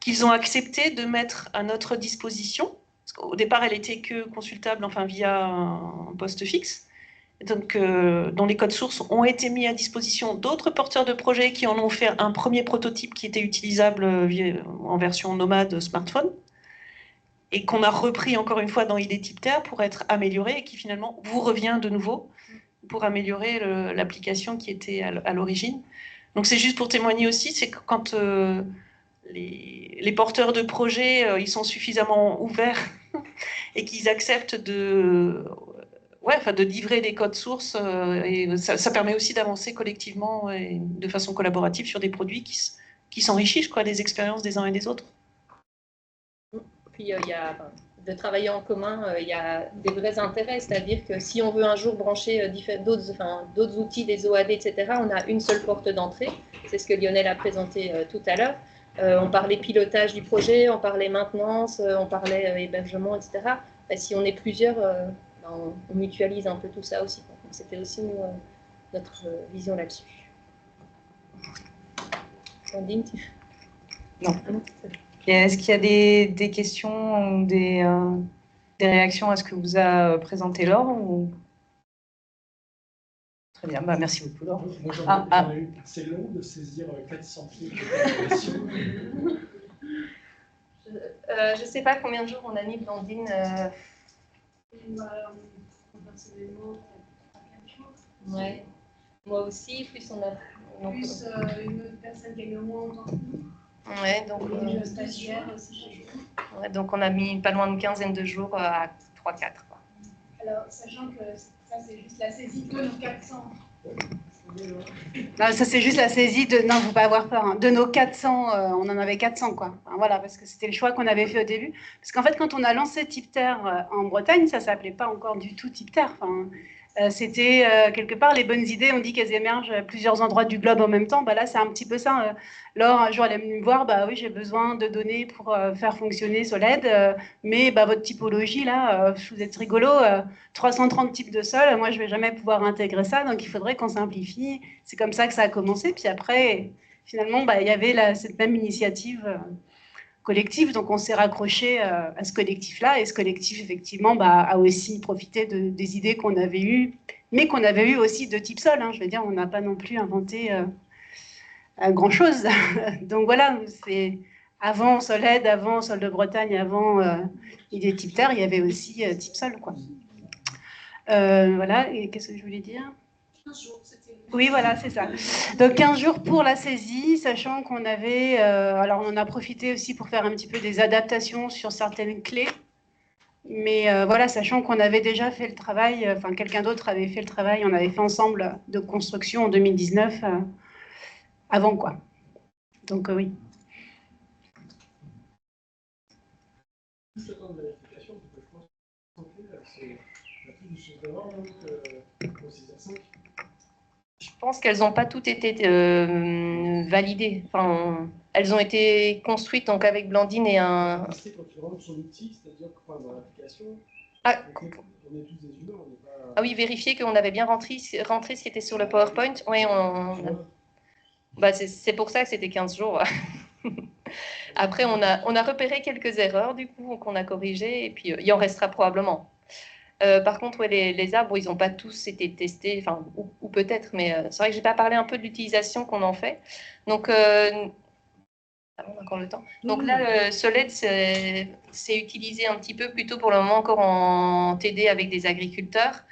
qu'ils ont accepté de mettre à notre disposition. Au départ, elle était que consultable, via un poste fixe. Donc, dont les codes sources ont été mis à disposition d'autres porteurs de projets qui en ont fait un premier prototype qui était utilisable en version nomade smartphone et qu'on a repris encore une fois dans ID type terre pour être amélioré et qui finalement vous revient de nouveau pour améliorer l'application qui était à l'origine. Donc, c'est juste pour témoigner aussi, c'est que quand les porteurs de projets ils sont suffisamment ouverts et qu'ils acceptent de livrer des codes sources, et ça permet aussi d'avancer collectivement et de façon collaborative sur des produits qui s'enrichissent des expériences des uns et des autres. Puis il y a de travailler en commun, il y a des vrais intérêts, c'est-à-dire que si on veut un jour brancher d'autres outils, des OAD, etc., on a une seule porte d'entrée, c'est ce que Lionel a présenté tout à l'heure. On parlait pilotage du projet, on parlait maintenance, on parlait hébergement, etc. Si on est plusieurs, on mutualise un peu tout ça aussi. C'était aussi notre vision là-dessus. Sandine, Non. Est-ce qu'il y a des questions ou des... Des réactions à ce que vous a présenté Laure ou... Très bien, bah, merci beaucoup Laure. Moi, j'en ai eu. C'est long de saisir 400 trucs d'informations. Je ne sais pas combien de jours on a mis, Blandine. Personnellement, 4 jours. Ouais. Moi aussi, plus on a. Donc, Plus une autre personne qui a eu au moins autant que nous. ouais, donc, Et le stagiaire aussi chez nous. ouais, donc on a mis pas loin d'une quinzaine de jours à 3-4. Alors, sachant que ça, c'est juste la saisie de nos 400. Non, ça c'est juste la saisie de, non, faut pas avoir peur, hein. De nos 400, on en avait 400 quoi. Enfin, voilà, parce que c'était le choix qu'on avait fait au début. Parce qu'en fait, quand on a lancé TIPTER en Bretagne, ça s'appelait pas encore du tout TIPTER. Enfin, c'était quelque part les bonnes idées, on dit qu'elles émergent à plusieurs endroits du globe en même temps. Bah là, c'est un petit peu ça. Laure, un jour, elle est venue me voir, bah oui, j'ai besoin de données pour faire fonctionner Soled, mais bah, votre typologie, là, vous êtes rigolo, 330 types de sol, moi, je vais jamais pouvoir intégrer ça, donc il faudrait qu'on simplifie. C'est comme ça que ça a commencé. Puis après, finalement, bah, il y avait cette même initiative collectif, donc on s'est raccroché à ce collectif-là, et ce collectif, effectivement, bah, a aussi profité des idées qu'on avait eues, mais qu'on avait eues aussi de type sol, hein. Je veux dire, on n'a pas non plus inventé grand-chose. Donc voilà, c'est avant Soled, avant Sol de Bretagne, avant idée type terre, il y avait aussi type sol, quoi. Voilà, et qu'est-ce que je voulais dire ? 15 jours, c'était... Oui, voilà, c'est ça. Donc 15 jours pour la saisie, sachant qu'on avait... alors on en a profité aussi pour faire un petit peu des adaptations sur certaines clés. Mais voilà, sachant qu'on avait déjà fait le travail, enfin quelqu'un d'autre avait fait le travail, on avait fait ensemble de construction en 2019, avant quoi. Donc oui. Juste le temps de vérification, parce que je pense que c'est la plus de choses d'avant qu'au 6h5. Je pense qu'elles n'ont pas toutes été validées. Enfin, elles ont été construites donc avec Blandine et un. Quand tu rentres sur l'outil, c'est-à-dire que dans l'application, Ah. on est tous des humains, on n'est pas. Ah oui, vérifier qu'on avait bien rentré ce qui était sur le PowerPoint. Oui, bah, c'est pour ça que c'était 15 jours. Après, on a repéré quelques erreurs, du coup, qu'on a corrigées, et puis il en restera probablement. Par contre, ouais, les arbres, ils n'ont pas tous été testés, enfin, ou peut-être, mais c'est vrai que je n'ai pas parlé un peu de l'utilisation qu'on en fait. Donc, on a encore le temps. Donc là, Soled, c'est utilisé un petit peu plutôt pour le moment encore en TD avec des agriculteurs.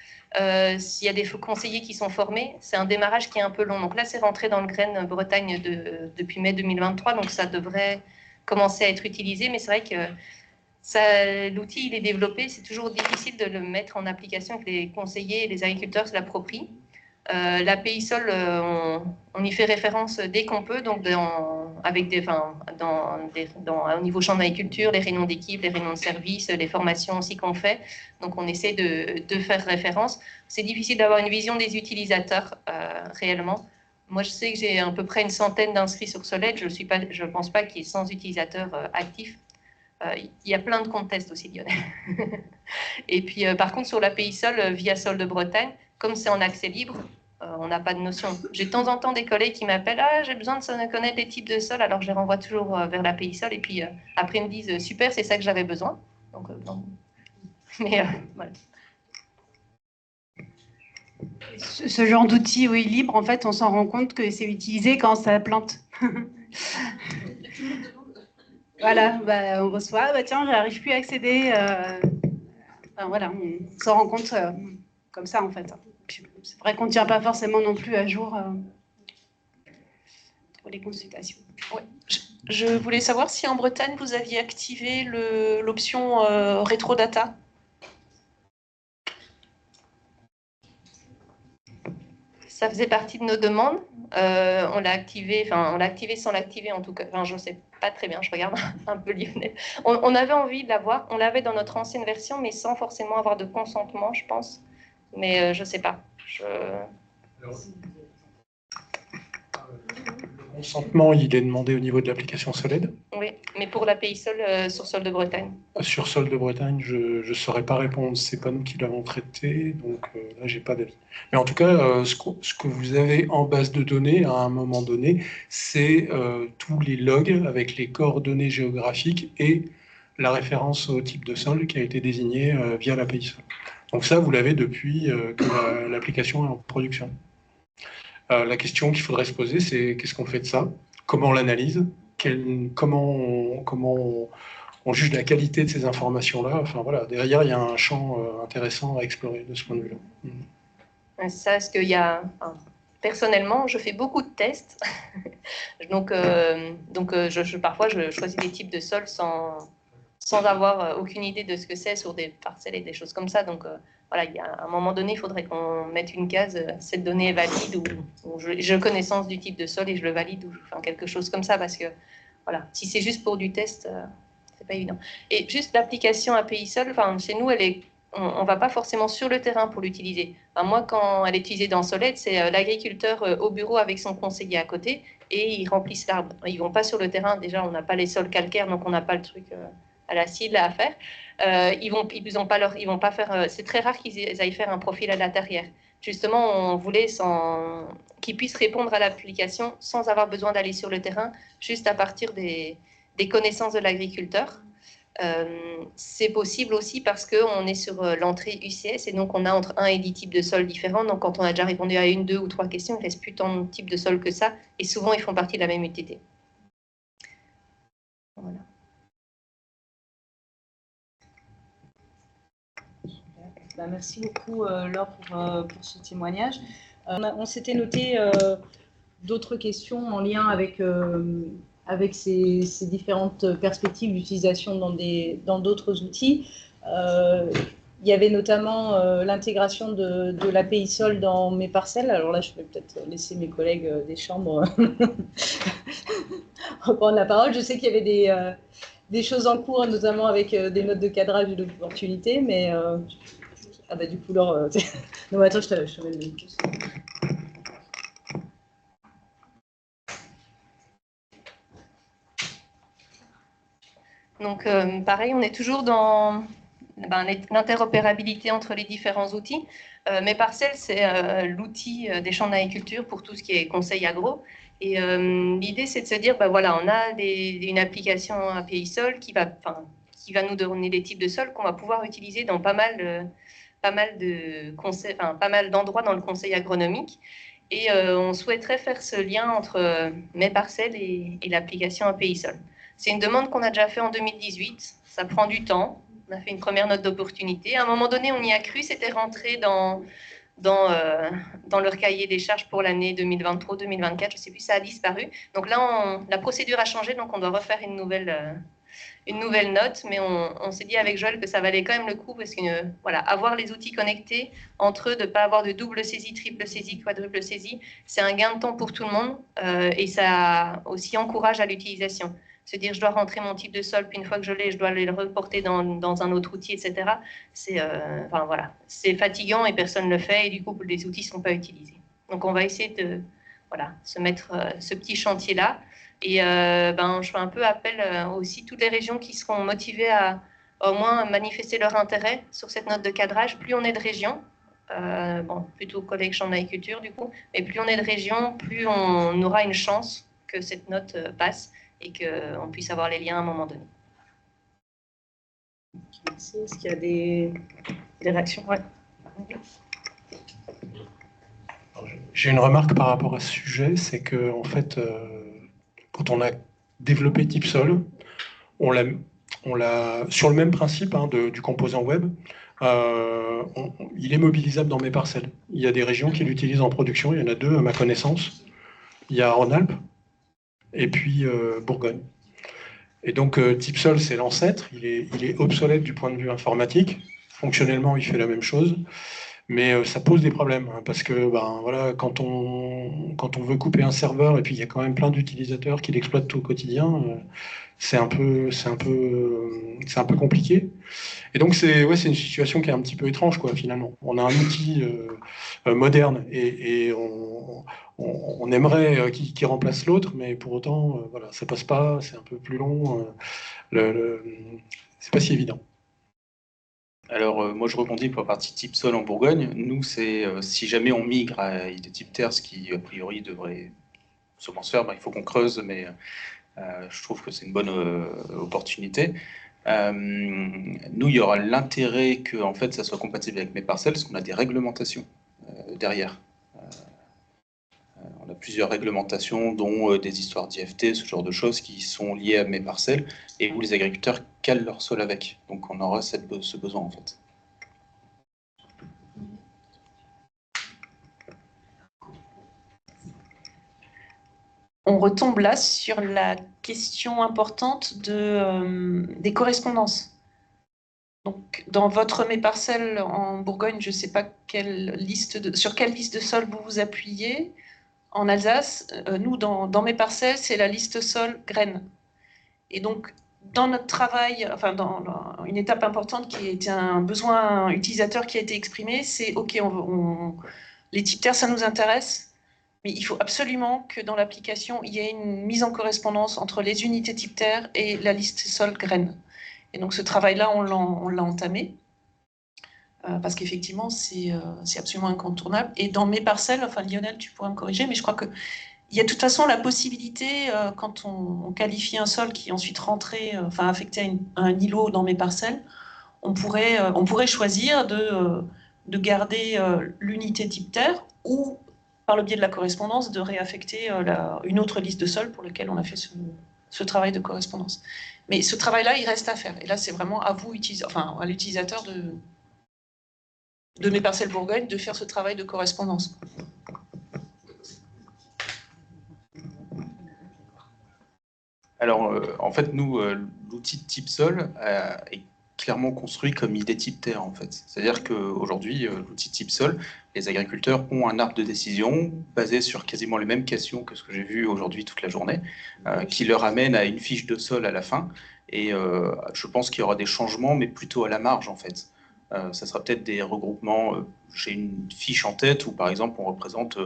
S'il y a des conseillers qui sont formés, c'est un démarrage qui est un peu long. Donc là, c'est rentré dans le Grain Bretagne depuis mai 2023, donc ça devrait commencer à être utilisé, mais c'est vrai que l'outil, il est développé, c'est toujours difficile de le mettre en application, que les conseillers et les agriculteurs se l'approprient. L'API Sol, on y fait référence dès qu'on peut, donc au niveau champ d'agriculture, les réunions d'équipe, les réunions de service, les formations aussi qu'on fait. Donc on essaie de faire référence. C'est difficile d'avoir une vision des utilisateurs réellement. Moi, je sais que j'ai à peu près une centaine d'inscrits sur Soled. Je ne pense pas qu'il y ait 100 utilisateurs actifs. Il y a plein de comptes tests aussi, Lionel. Et puis, par contre, sur l'API Sol, via Sol de Bretagne, comme c'est en accès libre, on n'a pas de notion. J'ai de temps en temps des collègues qui m'appellent « Ah, j'ai besoin de connaître les types de sol », alors je les renvoie toujours vers l'API Sol, et puis après, ils me disent « Super, c'est ça que j'avais besoin ». Donc, mais voilà. Ce genre d'outil, oui, libre, en fait, on s'en rend compte que c'est utilisé quand ça plante. Voilà, bah, on reçoit, bah, tiens, j'arrive plus à accéder. Enfin, voilà, on s'en rend compte comme ça, en fait. C'est vrai qu'on ne tient pas forcément non plus à jour pour les consultations. Ouais. Je voulais savoir si en Bretagne, vous aviez activé l'option rétrodata. Ça faisait partie de nos demandes. On l'a activé sans l'activer en tout cas. Enfin, je ne sais pas très bien, je regarde un peu Lionel. On avait envie de l'avoir, on l'avait dans notre ancienne version, mais sans forcément avoir de consentement, je pense. Mais je ne sais pas. Le consentement, il est demandé au niveau de l'application Soled. Oui, mais pour l'API Sol sur Sol de Bretagne. Sur Sol de Bretagne, je ne saurais pas répondre. C'est pas nous qui l'avons traité, donc là, j'ai pas d'avis. Mais en tout cas, ce que vous avez en base de données à un moment donné, c'est tous les logs avec les coordonnées géographiques et la référence au type de sol qui a été désigné via l'API Sol. Donc ça, vous l'avez depuis que l'application est en production. La question qu'il faudrait se poser, c'est qu'est-ce qu'on fait de ça? Comment on l'analyse? Comment on juge la qualité de ces informations-là? Enfin voilà, derrière, il y a un champ intéressant à explorer de ce point de vue-là. Ça, est-ce qu'il y a... Personnellement, je fais beaucoup de tests. Parfois, je choisis des types de sols sans avoir aucune idée de ce que c'est sur des parcelles et des choses comme ça. Donc, voilà, à un moment donné, il faudrait qu'on mette une case, cette donnée est valide, ou j'ai connaissance du type de sol et je le valide, ou enfin, quelque chose comme ça, parce que, voilà, si c'est juste pour du test, c'est pas évident. Et juste l'application API Sol, enfin, chez nous, on ne va pas forcément sur le terrain pour l'utiliser. Enfin, moi, quand elle est utilisée dans Soled, c'est l'agriculteur au bureau avec son conseiller à côté et ils remplissent l'arbre. Ils ne vont pas sur le terrain. Déjà, on n'a pas les sols calcaires, donc on n'a pas le truc à la scie à faire. Ils vont pas faire. C'est très rare qu'ils aillent faire un profil à l'intérieur. Justement, on voulait qu'ils puissent répondre à l'application sans avoir besoin d'aller sur le terrain, juste à partir des connaissances de l'agriculteur. C'est possible aussi parce qu'on est sur l'entrée UCS et donc on a entre 1 et 10 types de sols différents. Donc quand on a déjà répondu à 1, 2 ou 3 questions, il ne reste plus tant de types de sols que ça et souvent ils font partie de la même UTT. Voilà. Merci beaucoup Laure pour ce témoignage. On s'était noté d'autres questions en lien avec ces différentes perspectives d'utilisation dans d'autres outils. Il y avait notamment l'intégration de l'API Sol dans mes parcelles. Alors là, je vais peut-être laisser mes collègues des chambres reprendre la parole. Je sais qu'il y avait des choses en cours, notamment avec des notes de cadrage et d'opportunité, mais du coup, Laure... non, attends, je te mets le micro. Donc, pareil, on est toujours dans l'interopérabilité entre les différents outils. Mes parcelles, c'est l'outil des champs d'agriculture pour tout ce qui est conseil agro. Et l'idée, c'est de se dire, voilà, on a une application API Sol qui va nous donner des types de sols qu'on va pouvoir utiliser dans pas mal d'endroits dans le conseil agronomique. Et on souhaiterait faire ce lien entre mes parcelles et l'application API Sol. C'est une demande qu'on a déjà fait en 2018. Ça prend du temps. On a fait une première note d'opportunité. À un moment donné, on y a cru. C'était rentré dans leur cahier des charges pour l'année 2023-2024. Je ne sais plus, ça a disparu. Donc là, la procédure a changé. Donc on doit refaire une nouvelle note. Mais on s'est dit avec Joël que ça valait quand même le coup parce que voilà, avoir les outils connectés entre eux, de ne pas avoir de double saisie, triple saisie, quadruple saisie, c'est un gain de temps pour tout le monde et ça aussi encourage à l'utilisation. Se dire je dois rentrer mon type de sol, puis une fois que je l'ai, je dois le reporter dans un autre outil, etc. C'est fatigant et personne ne le fait et du coup les outils ne sont pas utilisés. Donc on va essayer de se mettre ce petit chantier-là. Et je fais un peu appel aussi toutes les régions qui seront motivées à au moins manifester leur intérêt sur cette note de cadrage. Plus on est de régions, plutôt collègue champ d'agriculture du coup, mais plus on est de régions, plus on aura une chance que cette note passe et qu'on puisse avoir les liens à un moment donné. Merci. Est-ce qu'il y a des réactions? Ouais. J'ai une remarque par rapport à ce sujet, c'est que en fait, quand on a développé TipSol, on l'a sur le même principe du composant web. Il est mobilisable dans mes parcelles. Il y a des régions qui l'utilisent en production. Il y en a 2 à ma connaissance. Il y a Rhône-Alpes et puis Bourgogne. Et donc TipSol, c'est l'ancêtre. Il est obsolète du point de vue informatique. Fonctionnellement, il fait la même chose. Mais ça pose des problèmes, parce que quand on veut couper un serveur, et puis il y a quand même plein d'utilisateurs qui l'exploitent tout au quotidien, c'est un peu compliqué. Et donc c'est une situation qui est un petit peu étrange, finalement. On a un outil moderne et on aimerait qu'il remplace l'autre, mais pour autant, ça passe pas, c'est un peu plus long, c'est pas si évident. Alors, moi, je rebondis pour la partie TipSol en Bourgogne. Nous, c'est si jamais on migre à des types terres, ce qui, a priori, devrait sûrement se faire, il faut qu'on creuse, mais je trouve que c'est une bonne opportunité. Nous, il y aura l'intérêt que en fait, ça soit compatible avec mes parcelles, parce qu'on a des réglementations derrière. On a plusieurs réglementations, dont des histoires d'IFT, ce genre de choses qui sont liées à mes parcelles, et où les agriculteurs calent leur sol avec. Donc on aura ce besoin en fait. On retombe là sur la question importante des correspondances. Donc, dans votre mes parcelles en Bourgogne, je ne sais pas sur quelle liste de sol vous vous appuyez. En Alsace, nous, dans mes parcelles, c'est la liste sol graines. Et donc, dans notre travail, enfin, une étape importante qui était un besoin utilisateur qui a été exprimé, c'est OK, les types terres, ça nous intéresse. Mais il faut absolument que dans l'application, il y ait une mise en correspondance entre les unités type terre et la liste sol graines. Et donc ce travail-là, on l'a entamé, parce qu'effectivement, c'est absolument incontournable. Et dans mes parcelles, enfin Lionel, tu pourras me corriger, mais je crois qu'il y a de toute façon la possibilité, quand on qualifie un sol qui est ensuite rentré, enfin affecté à un îlot dans mes parcelles, on pourrait choisir de garder l'unité type terre ou par le biais de la correspondance, de réaffecter une autre liste de sols pour lequel on a fait ce travail de correspondance. Mais ce travail-là, il reste à faire. Et là, c'est vraiment à vous, à l'utilisateur de mes parcelles Bourgogne, de faire ce travail de correspondance. Alors, en fait, nous, l'outil de type sol est clairement construit comme idée type terre, en fait. C'est-à-dire qu'aujourd'hui, l'outil type sol, les agriculteurs ont un arbre de décision basé sur quasiment les mêmes questions que ce que j'ai vu aujourd'hui toute la journée, qui leur amène à une fiche de sol à la fin. Et je pense qu'il y aura des changements, mais plutôt à la marge, en fait. Ça sera peut-être des regroupements. J'ai une fiche en tête où, par exemple, on représente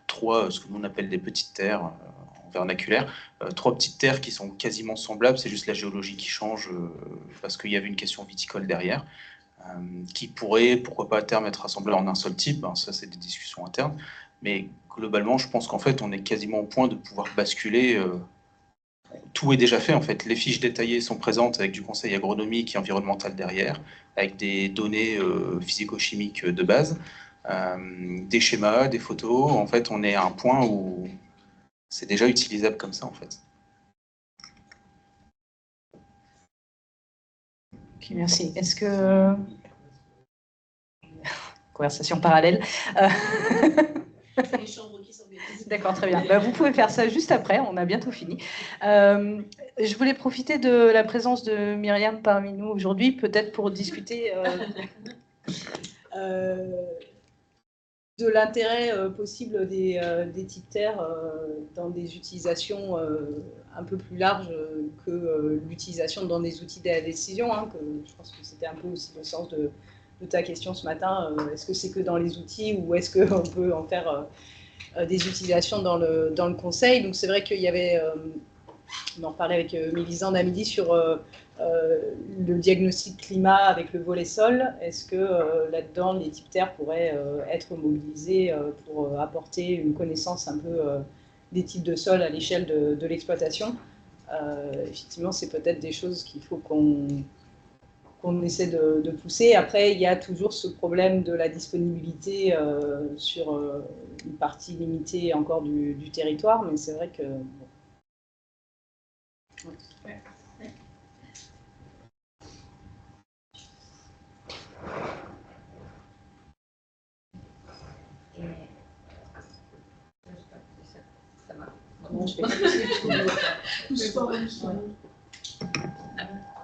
ce que l'on appelle des petites terres, vernaculaire, 3 petites terres qui sont quasiment semblables, c'est juste la géologie qui change parce qu'il y avait une question viticole derrière, qui pourrait, pourquoi pas à terme, être rassemblée en un seul type, hein, ça c'est des discussions internes, mais globalement je pense qu'en fait on est quasiment au point de pouvoir basculer, tout est déjà fait en fait, les fiches détaillées sont présentes avec du conseil agronomique et environnemental derrière, avec des données physico-chimiques de base, des schémas, des photos, en fait on est à un point où c'est déjà utilisable comme ça, en fait. Ok, merci. Est-ce que... Conversation parallèle. D'accord, très bien. Bah, vous pouvez faire ça juste après, on a bientôt fini. Je voulais profiter de la présence de Myriam parmi nous aujourd'hui, peut-être pour discuter... de l'intérêt possible des types terres dans des utilisations un peu plus larges que l'utilisation dans des outils de décision. Hein, je pense que c'était un peu aussi le sens de ta question ce matin. Est-ce que c'est que dans les outils ou est-ce qu'on peut en faire des utilisations dans le conseil? Donc c'est vrai qu'il y avait... on en parlait avec Mélisande à midi sur le diagnostic climat avec le volet sol. Est-ce que là-dedans, les types terres pourraient être mobilisés pour apporter une connaissance un peu des types de sol à l'échelle de l'exploitation? Effectivement, c'est peut-être des choses qu'il faut qu'on essaie de pousser. Après, il y a toujours ce problème de la disponibilité sur une partie limitée encore du territoire, mais c'est vrai que... Bon. Ouais.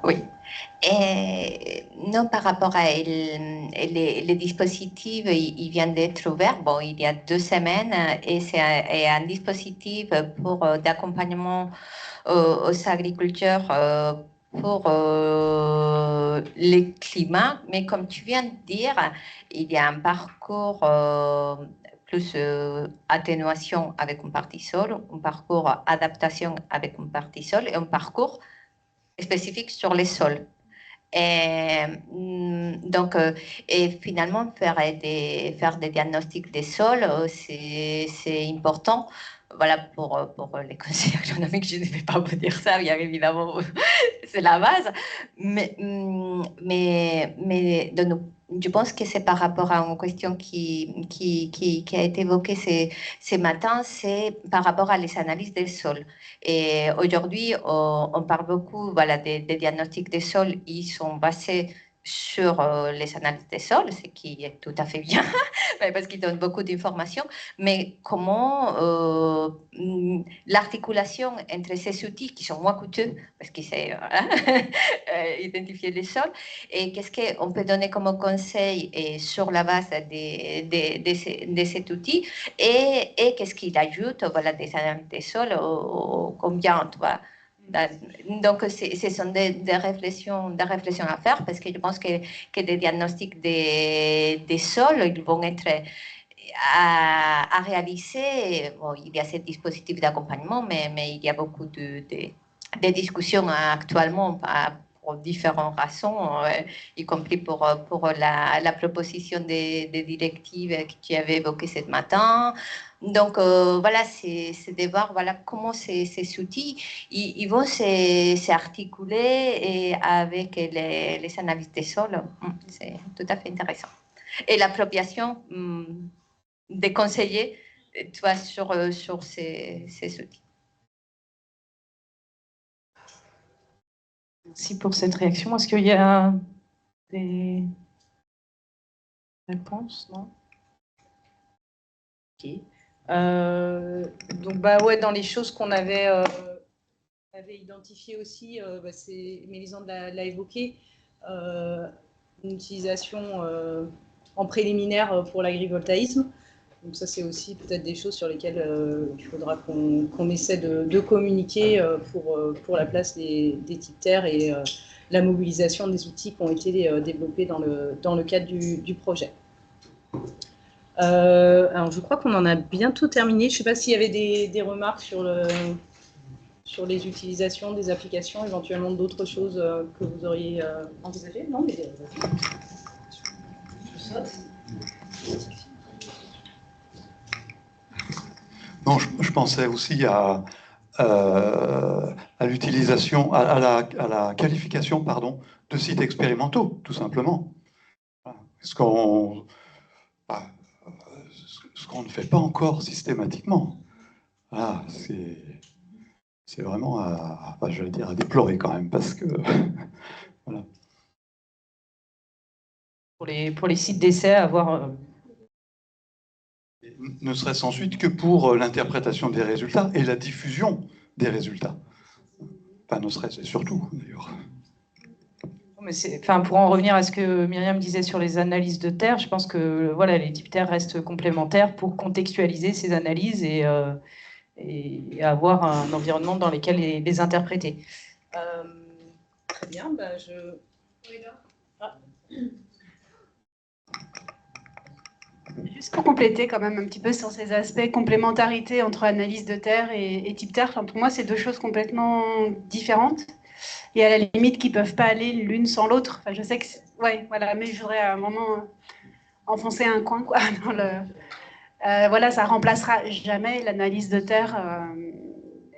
Oui. Non, par rapport à les dispositifs, il vient d'être ouvert, bon, il y a 2 semaines, et c'est un dispositif d'accompagnement aux agriculteurs pour le climat. Mais comme tu viens de dire, il y a un parcours plus atténuation avec une partie sol, un parcours adaptation avec une partie sol et un parcours spécifique sur les sols. Et donc, et finalement, faire des diagnostics des sols, c'est important. Voilà, pour les conseils agronomiques, je ne vais pas vous dire ça, bien évidemment, c'est la base. Donc, je pense que c'est par rapport à une question qui a été évoquée ce matin, c'est par rapport à les analyses des sols. Et aujourd'hui, on parle beaucoup voilà, des diagnostics des sols, ils sont basés sur les analyses des sols, ce qui est tout à fait bien, parce qu'ils donnent beaucoup d'informations, mais comment l'articulation entre ces outils qui sont moins coûteux, parce que c'est identifier les sols, et qu'est-ce qu'on peut donner comme conseil sur la base de cet outil, et qu'est-ce qu'il ajoute, voilà, des analyses des sols, combien, voilà. Donc, ce sont des réflexions à faire parce que je pense que des diagnostics des sols, ils vont être à réaliser. Bon, il y a ces dispositifs d'accompagnement, mais il y a beaucoup de discussions actuellement pour différentes raisons, y compris pour la proposition des directives que tu avais évoquées ce matin. Donc, voilà, c'est de voir voilà, comment ces outils ils vont s'articuler avec les analyses des sols. C'est tout à fait intéressant. Et l'appropriation des conseillers tu vois, sur ces outils. Merci pour cette réaction. Est-ce qu'il y a des réponses? Non? Ok. Donc, ouais, dans les choses qu'on avait identifiées aussi, Mélisande l'a évoqué, une utilisation en préliminaire pour l'agrivoltaïsme. Donc ça, c'est aussi peut-être des choses sur lesquelles il faudra qu'on essaie de communiquer pour la place des types terres et la mobilisation des outils qui ont été développés dans le cadre du projet. Alors, je crois qu'on en a bientôt terminé. Je ne sais pas s'il y avait des remarques sur les utilisations, des applications, éventuellement d'autres choses que vous auriez envisagées. Non, mais je saute. Non, je pensais aussi à l'utilisation, à la qualification, pardon, de sites expérimentaux, tout simplement. Ce qu'on ne fait pas encore systématiquement. Voilà, c'est vraiment je vais dire, à déplorer quand même, parce que voilà. Pour les sites d'essai, avoir ne serait-ce ensuite que pour l'interprétation des résultats et la diffusion des résultats. Enfin, ne serait-ce, et surtout, d'ailleurs. Pour en revenir à ce que Myriam disait sur les analyses de terre, je pense que voilà, les types terres restent complémentaires pour contextualiser ces analyses et avoir un environnement dans lequel les interpréter. Très bien, Juste pour compléter quand même un petit peu sur ces aspects complémentarité entre analyse de terre et type terre, pour moi, c'est deux choses complètement différentes et à la limite qui ne peuvent pas aller l'une sans l'autre. Je sais que, ouais, voilà, mais je voudrais à un moment enfoncer un coin, quoi, dans le... voilà, ça remplacera jamais l'analyse de terre.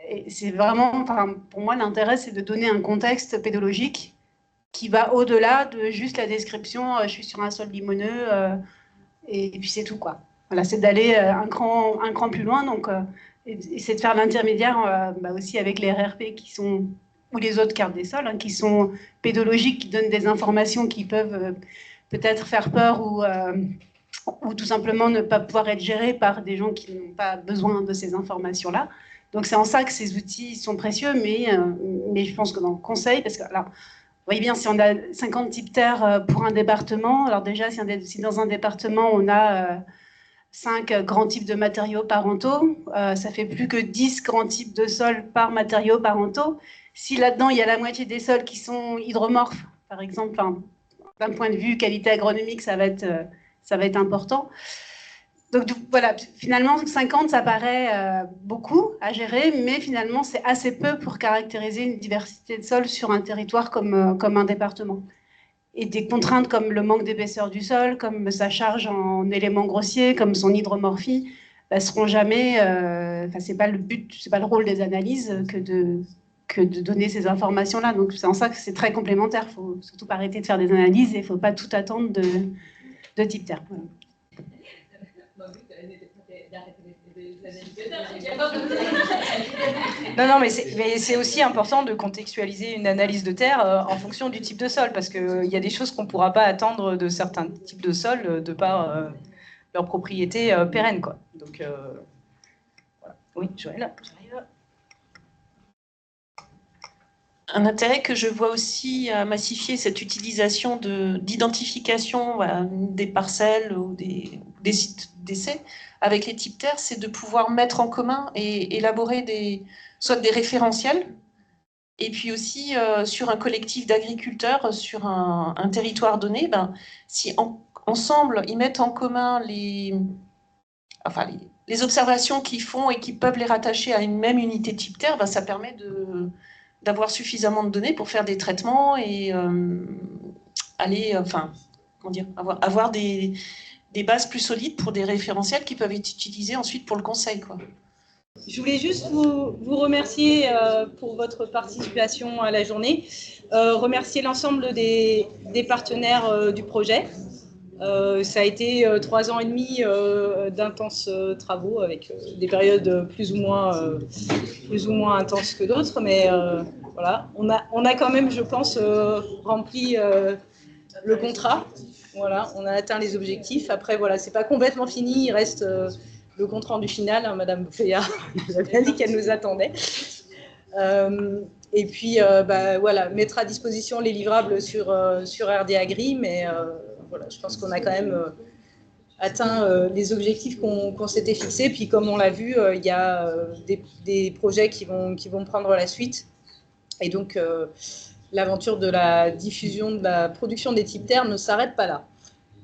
Et c'est vraiment, pour moi, l'intérêt, c'est de donner un contexte pédologique qui va au-delà de juste la description, je suis sur un sol limoneux, et puis c'est tout, quoi. Voilà, c'est d'aller un cran plus loin, donc, et c'est de faire l'intermédiaire aussi avec les RRP qui sont, ou les autres cartes des sols, qui sont pédologiques, qui donnent des informations qui peuvent peut-être faire peur ou tout simplement ne pas pouvoir être gérés par des gens qui n'ont pas besoin de ces informations-là. Donc c'est en ça que ces outils sont précieux, mais je pense que dans le conseil, parce que alors, vous voyez bien, si on a 50 types terres pour un département, alors déjà, si dans un département, on a 5 grands types de matériaux parentaux, ça fait plus que 10 grands types de sols par matériaux parentaux. Si là-dedans, il y a la moitié des sols qui sont hydromorphes, par exemple, d'un point de vue qualité agronomique, ça va être important. Donc voilà, finalement, 50, ça paraît beaucoup à gérer, mais finalement, c'est assez peu pour caractériser une diversité de sols sur un territoire comme un département. Et des contraintes comme le manque d'épaisseur du sol, comme sa charge en éléments grossiers, comme son hydromorphie, seront jamais... c'est pas le but, c'est pas le rôle des analyses que que de donner ces informations-là. Donc c'est en ça que c'est très complémentaire. Il faut surtout pas arrêter de faire des analyses et il ne faut pas tout attendre de type terre. Voilà. Non, mais c'est aussi important de contextualiser une analyse de terre en fonction du type de sol, parce qu'il y a des choses qu'on ne pourra pas attendre de certains types de sols de par leur propriété pérenne, quoi. Donc, voilà. Oui, Joël, j'arrive. Un intérêt que je vois aussi à massifier cette utilisation d'identification des parcelles ou des sites d'essai avec les types terres, c'est de pouvoir mettre en commun et élaborer soit des référentiels, et puis aussi sur un collectif d'agriculteurs, sur un territoire donné, si ensemble ils mettent en commun les observations qu'ils font et qui peuvent les rattacher à une même unité type terre, ça permet d'avoir suffisamment de données pour faire des traitements et avoir des bases plus solides pour des référentiels qui peuvent être utilisés ensuite pour le conseil, quoi. Je voulais juste vous remercier pour votre participation à la journée, remercier l'ensemble des partenaires du projet. Ça a été 3 ans et demi d'intenses travaux avec des périodes plus ou moins intenses que d'autres, mais voilà, on a quand même, je pense, rempli le contrat. Voilà, on a atteint les objectifs. Après, voilà, c'est pas complètement fini, il reste le compte rendu final. Hein, Madame Boufféa nous a bien dit qu'elle nous attendait. Et puis, voilà, mettre à disposition les livrables sur RD Agri, mais voilà, je pense qu'on a quand même atteint les objectifs qu'on s'était fixés. Puis, comme on l'a vu, il y a des projets qui vont prendre la suite. Et donc, l'aventure de la diffusion, de la production des types terres ne s'arrête pas là.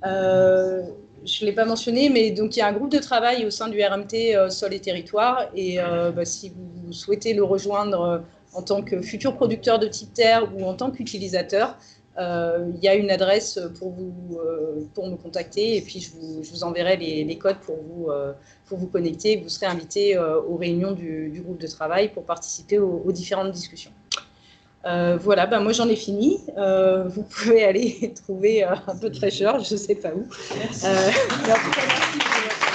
Je ne l'ai pas mentionné, mais donc il y a un groupe de travail au sein du RMT Sol et Territoire. Et si vous souhaitez le rejoindre en tant que futur producteur de types terres ou en tant qu'utilisateur, il y a une adresse pour me contacter. Et puis, je vous enverrai les codes pour vous connecter. Vous serez invité aux réunions du groupe de travail pour participer aux différentes discussions. Voilà, moi j'en ai fini. Vous pouvez aller trouver un peu de fraîcheur, je ne sais pas où. Mais en tout cas, merci pour votre